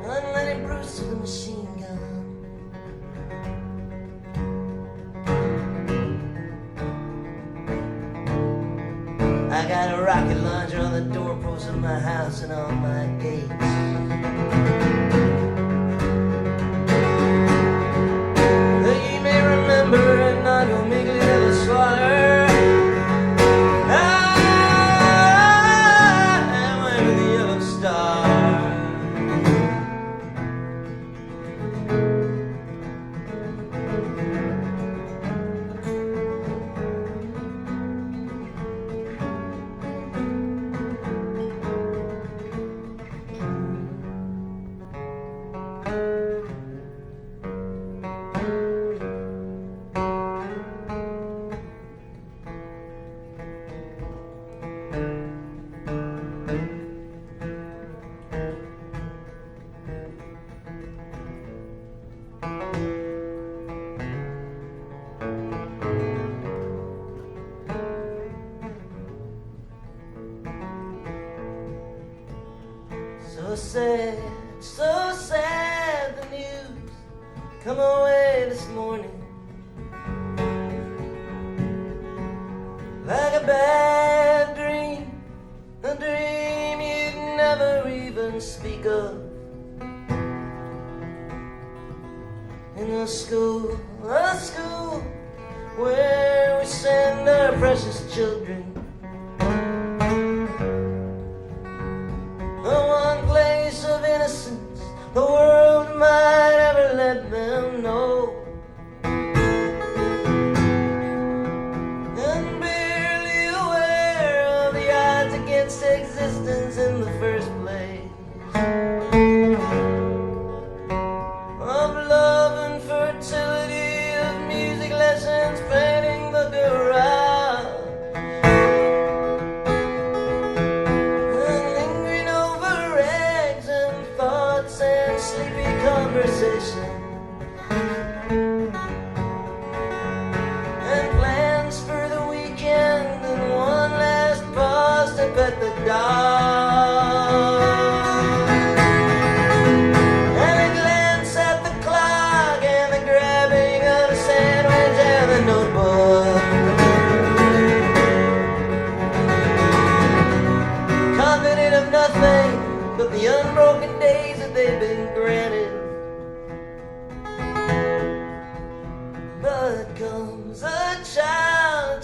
I'm letting Bruce with a machine gun. I got a rocket launcher on the doorpost of my house and on my gates. You may remember a non-omega little slaughter. I went with the yellow star. So sad the news come away this morning. Like a bad dream, a dream you'd never even speak of. In a school where we send our precious children. The one place of innocence the world might ever let them know. And barely aware of the odds against existence in the first place. Of love and fertility, of music lessons painting the garage. Conversation and plans for the weekend and one last pause to pet the dog and a glance at the clock and the grabbing of a sandwich and the notebook. Confident of nothing but the unbroken days that they've been granted. Comes a child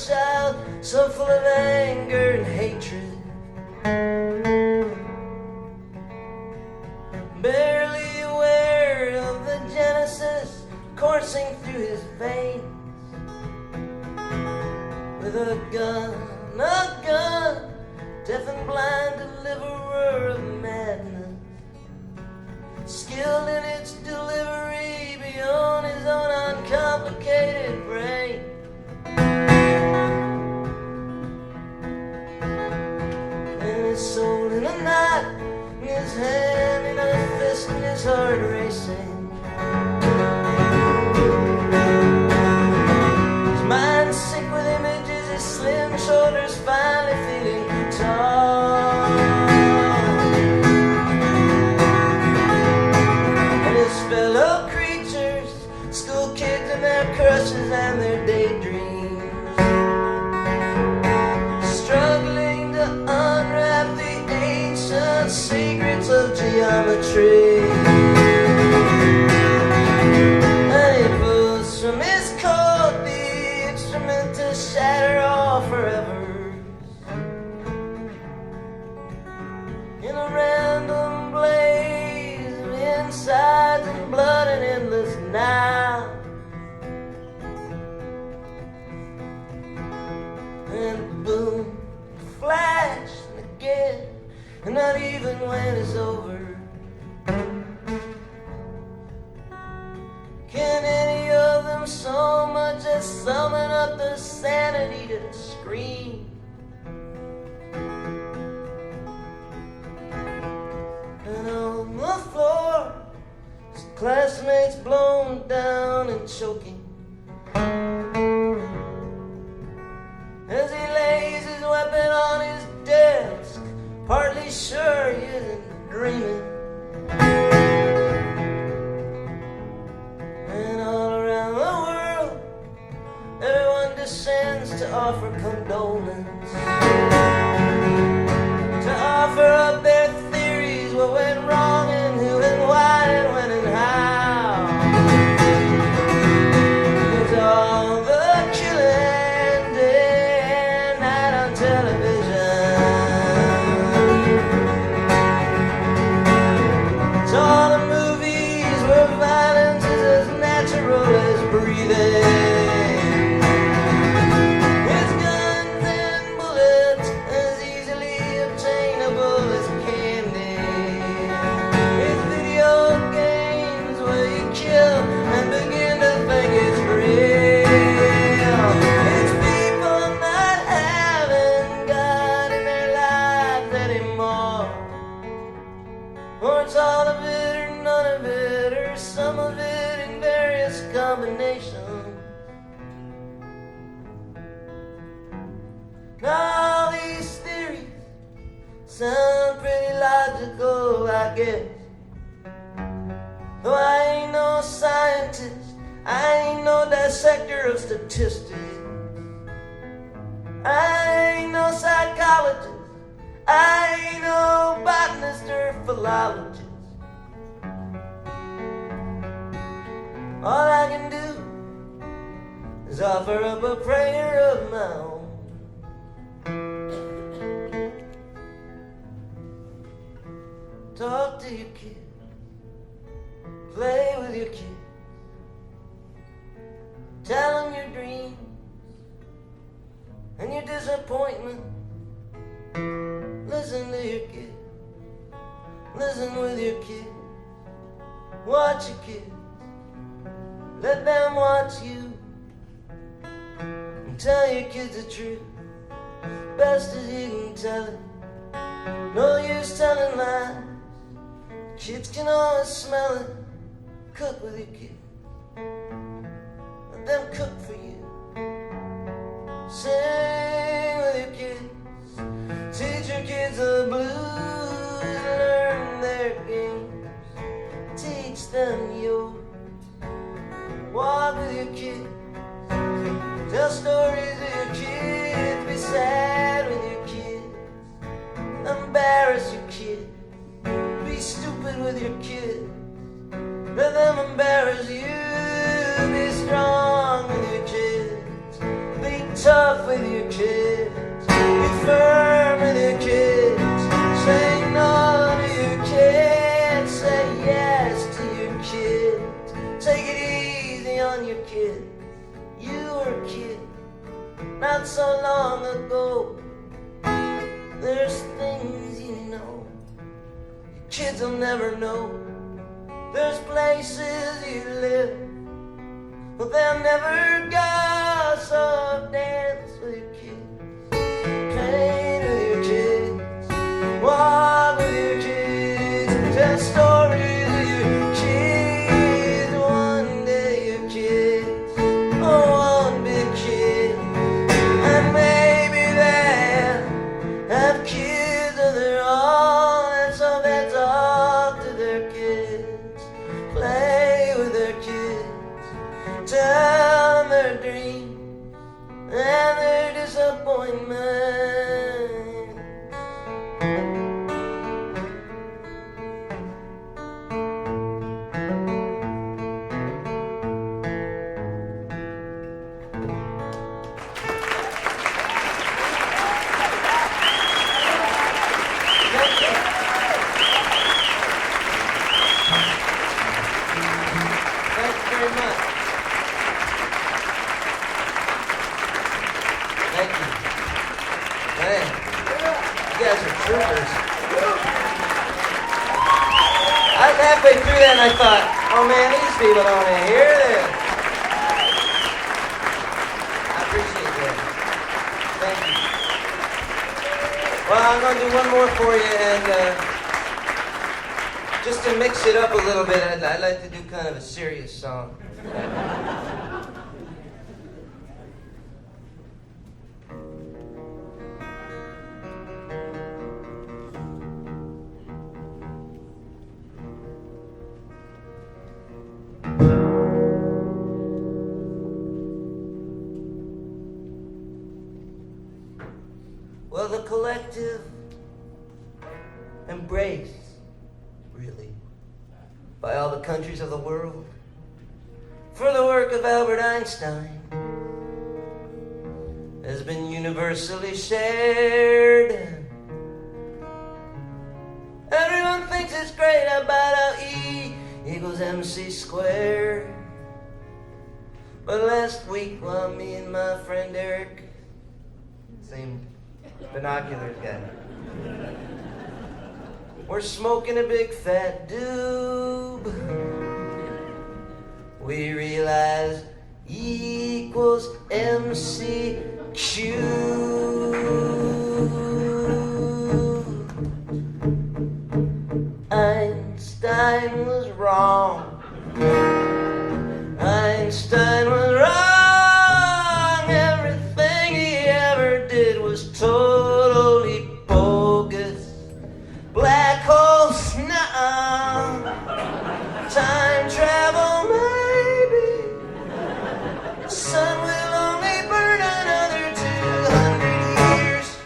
so full of anger and hatred, barely aware of the genesis coursing through his veins. With a gun, deaf and blind deliverer of madness, skilled in its delivery beyond his own uncomplicated brain. And his soul in a knot, in his hand in a fist, and his heart racing. His mind sick with images, his slim shoulders finally feeling tall. And his fellow creatures, school kids and their crushes and their daydreams, struggling to unwrap the ancient secrets of geometry. And he pulls from his coat the instrument to shatter all forever. In a random blaze of insides and blood and endless now. And boom, flash, and again, and not even when it's over. Can any of them so much as summon up the sanity to scream? And on the floor, his classmates blown down and choking. As he lays his weapon on his desk, partly sure he isn't dreaming. And all around the world, everyone descends to offer condolence. it's all of it or none of it, or some of it in various combinations. Now these theories sound pretty logical, I guess. Though I ain't no scientist, I ain't no dissector of statistics. I ain't no psychologist, I ain't no botanist or philologist. All I can do is offer up a prayer of my own. Talk to your kids, play with your kids, tell them your dreams and your disappointment. Listen to your kids, listen with your kids, watch your kids, let them watch you, and tell your kids the truth, best as you can tell it. No use telling lies, kids can always smell it. Cook with your kids, let them cook for you. Sing with your kids, teach your kids the blues, learn their games, teach them yours. Walk with your kids, tell stories to your kids, be sad with your kids, embarrass your kids, be stupid with your kids, let them embarrass you. Be strong with your kids, be tough with your kids, be firm with your kids, say no to your kids, say yes to your kids, take it easy on your kids. You were a kid not so long ago. There's things you know your kids will never know. There's places you live, but they'll never go. So dance with your kids, paint with your kids, walk with your kids, tell stories with your kids. One day your kids, oh, one big kid, and maybe they'll have kids of their own, and so they talk to their kids, play with their kids, tell them their dreams and their disappointments. Thank you. Thank you very much. Thank you. Man, you guys are troopers. I was halfway through that and I thought, oh man, these people don't want to hear this. I appreciate that. Thank you. Well, I'm going to do one more for you, and just to mix it up a little bit, I'd like to do kind of a serious song. Well, the collective embrace, really, by all the countries of the world, for the work of Albert Einstein has been universally shared. Everyone thinks it's great about how E equals MC squared. But last week, while me and my friend Eric, same Binoculars guy, we're smoking a big fat doob, we realized E equals MC cubed. Einstein Einstein was wrong. Einstein was wrong. Everything he ever did was totally bogus. Black hole snow. Time travel maybe. The sun will only burn another 200 years.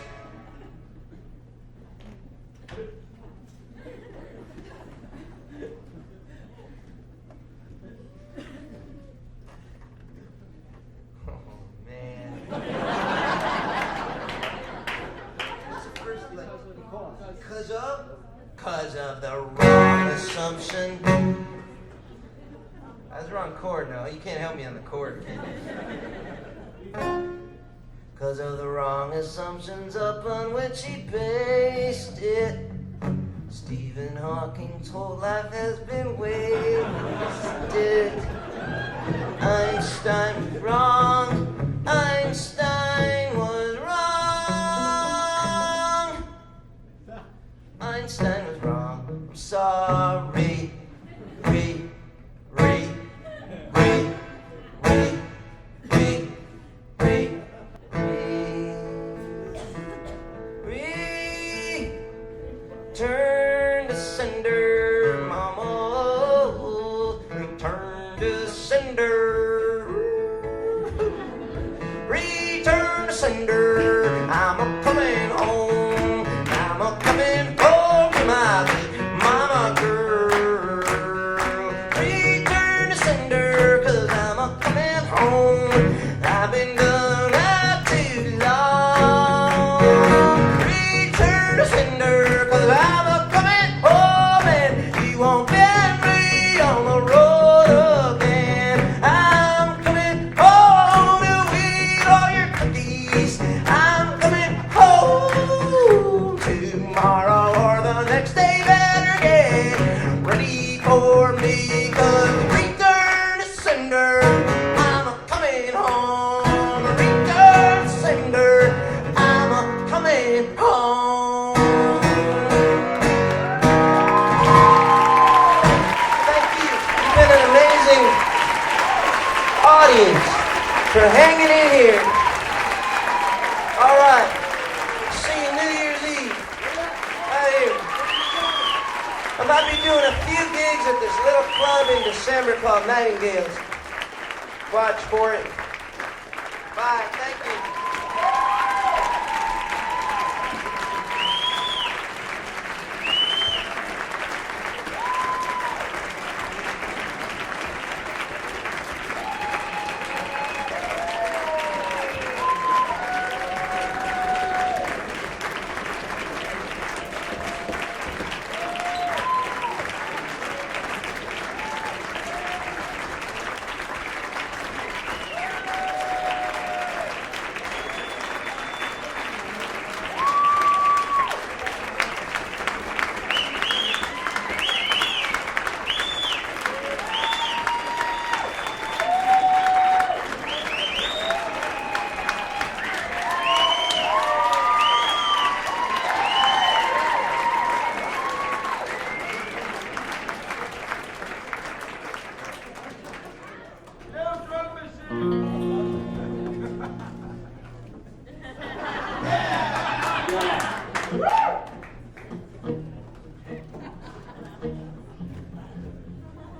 Because of the wrong assumption. That's the wrong chord now. You can't help me on the chord, can you? Because of the wrong assumptions upon which he based it. Stephen Hawking's whole life has been wasted. Einstein was wrong. Einstein was wrong. Einstein was wrong. I'm sorry. Return to sender, mama. Return to sender. Return to sender. I'm a coming home. I'm a coming home to my big mama girl. Return to sender, 'cause I'm a coming home. I've been gone out too long. Return to sender, 'cause I'm a coming home, and you won't get me on the road again. I'm coming home to eat all your cookies. I'm coming home tomorrow or the next day. Better get ready for me, 'cause return to sender. I'm a coming home. Return to sender. I'm a coming home. Thank you. You've been an amazing audience for hanging in here. All right. See you New Year's Eve. Right here. I might be doing a few gigs at this little club in December called Nightingales. Watch for it. Bye. Thank you.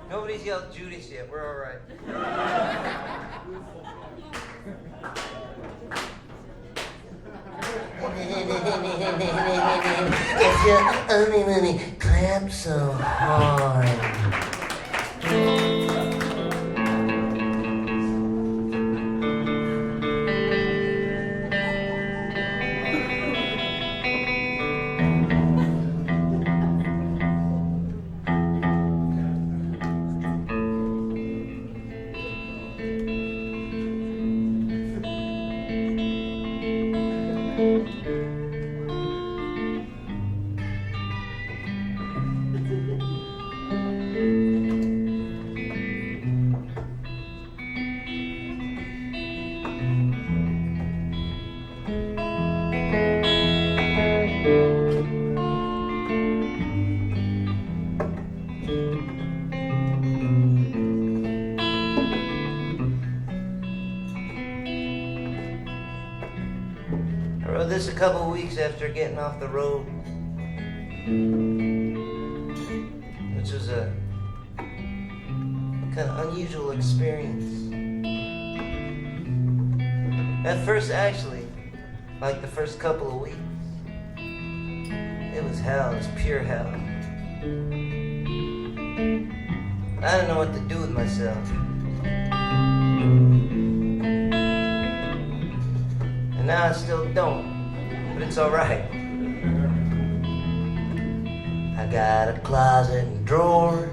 Nobody's yelled Judas yet. We're all right. If you only really clap so hard. I wrote this a couple of weeks after getting off the road, which was a kind of unusual experience. At first, actually, like the first couple of weeks, it was hell. It was pure hell. I didn't know what to do with myself. And now I still don't, but it's alright. I got a closet and drawers.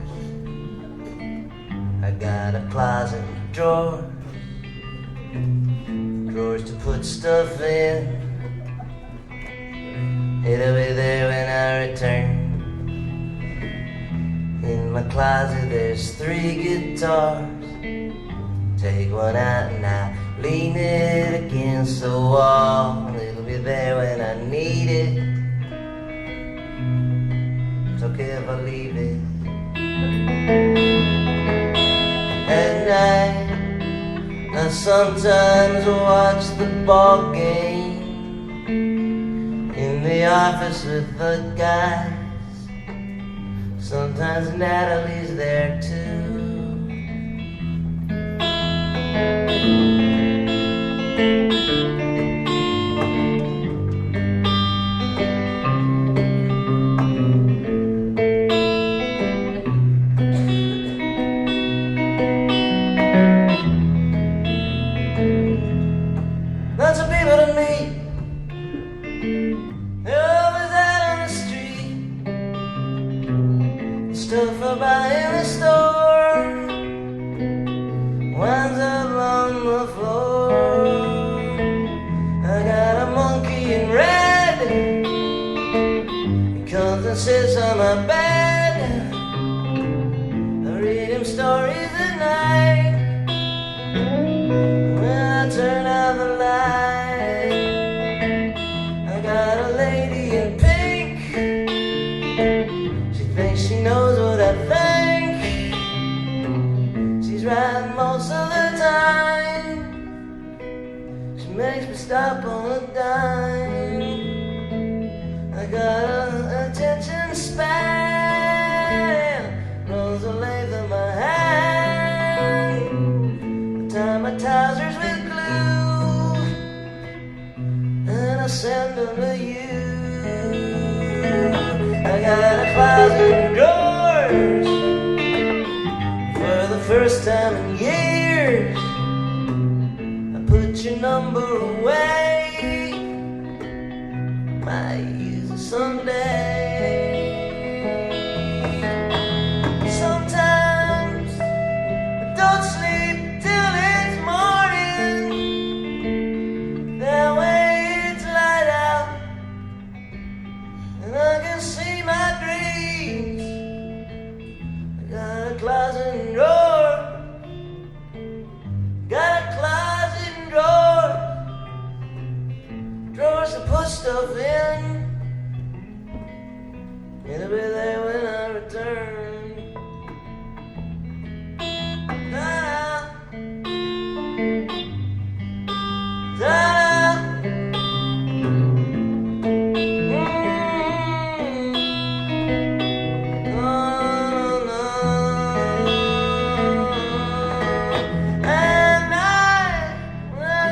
I got a closet and drawers. Drawers to put stuff in. It'll be there when I return. In my closet there's 3 guitars. Take one out and I lean it against the wall. It'll be there when I need it. It's okay if I leave it. At night I sometimes watch the ball game in the office with the guys. Sometimes Natalie's there too. Lots of people to meet. They're always out on the street. Stuff I buy in the store winds up on the floor. I got a monkey in red. He comes and sits on my bed. I read him stories at night. When I turn out the light, I got a lady in pink. She thinks she knows what I think. She's right most of the time. She makes me stop on a dime. I got an attention span, knows the length of my hand. I tie my trousers with glue, and I send them to you. I got a closet and drawers. For the first time in years, I put your number away. Might use it someday. Sometimes I don't sleep till it's morning. That way it's light out, and I can see my dreams. I got a closet and drawer. Got a closet and drawer. Drawers to put stuff in. It'll be there when I return. Ta-da. Ta-da. And I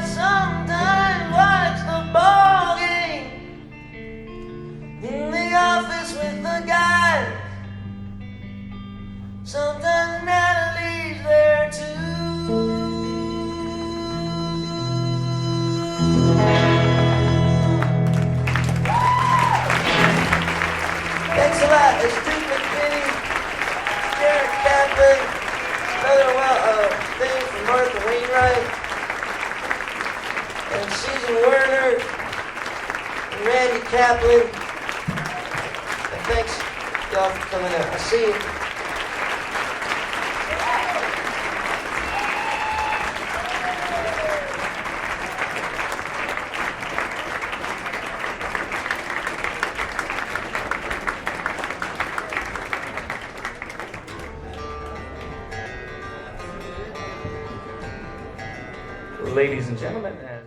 sometimes watch the ball game in the office with the guys. Sometimes Natalie's there too. Thanks a lot. It's Duke McVinnie, Jarrod Kaplan, another thing from Wainwright, and Susan Werner, and Randy Kaplan. And thanks y'all for coming out. I'll see you. Ladies and gentlemen, as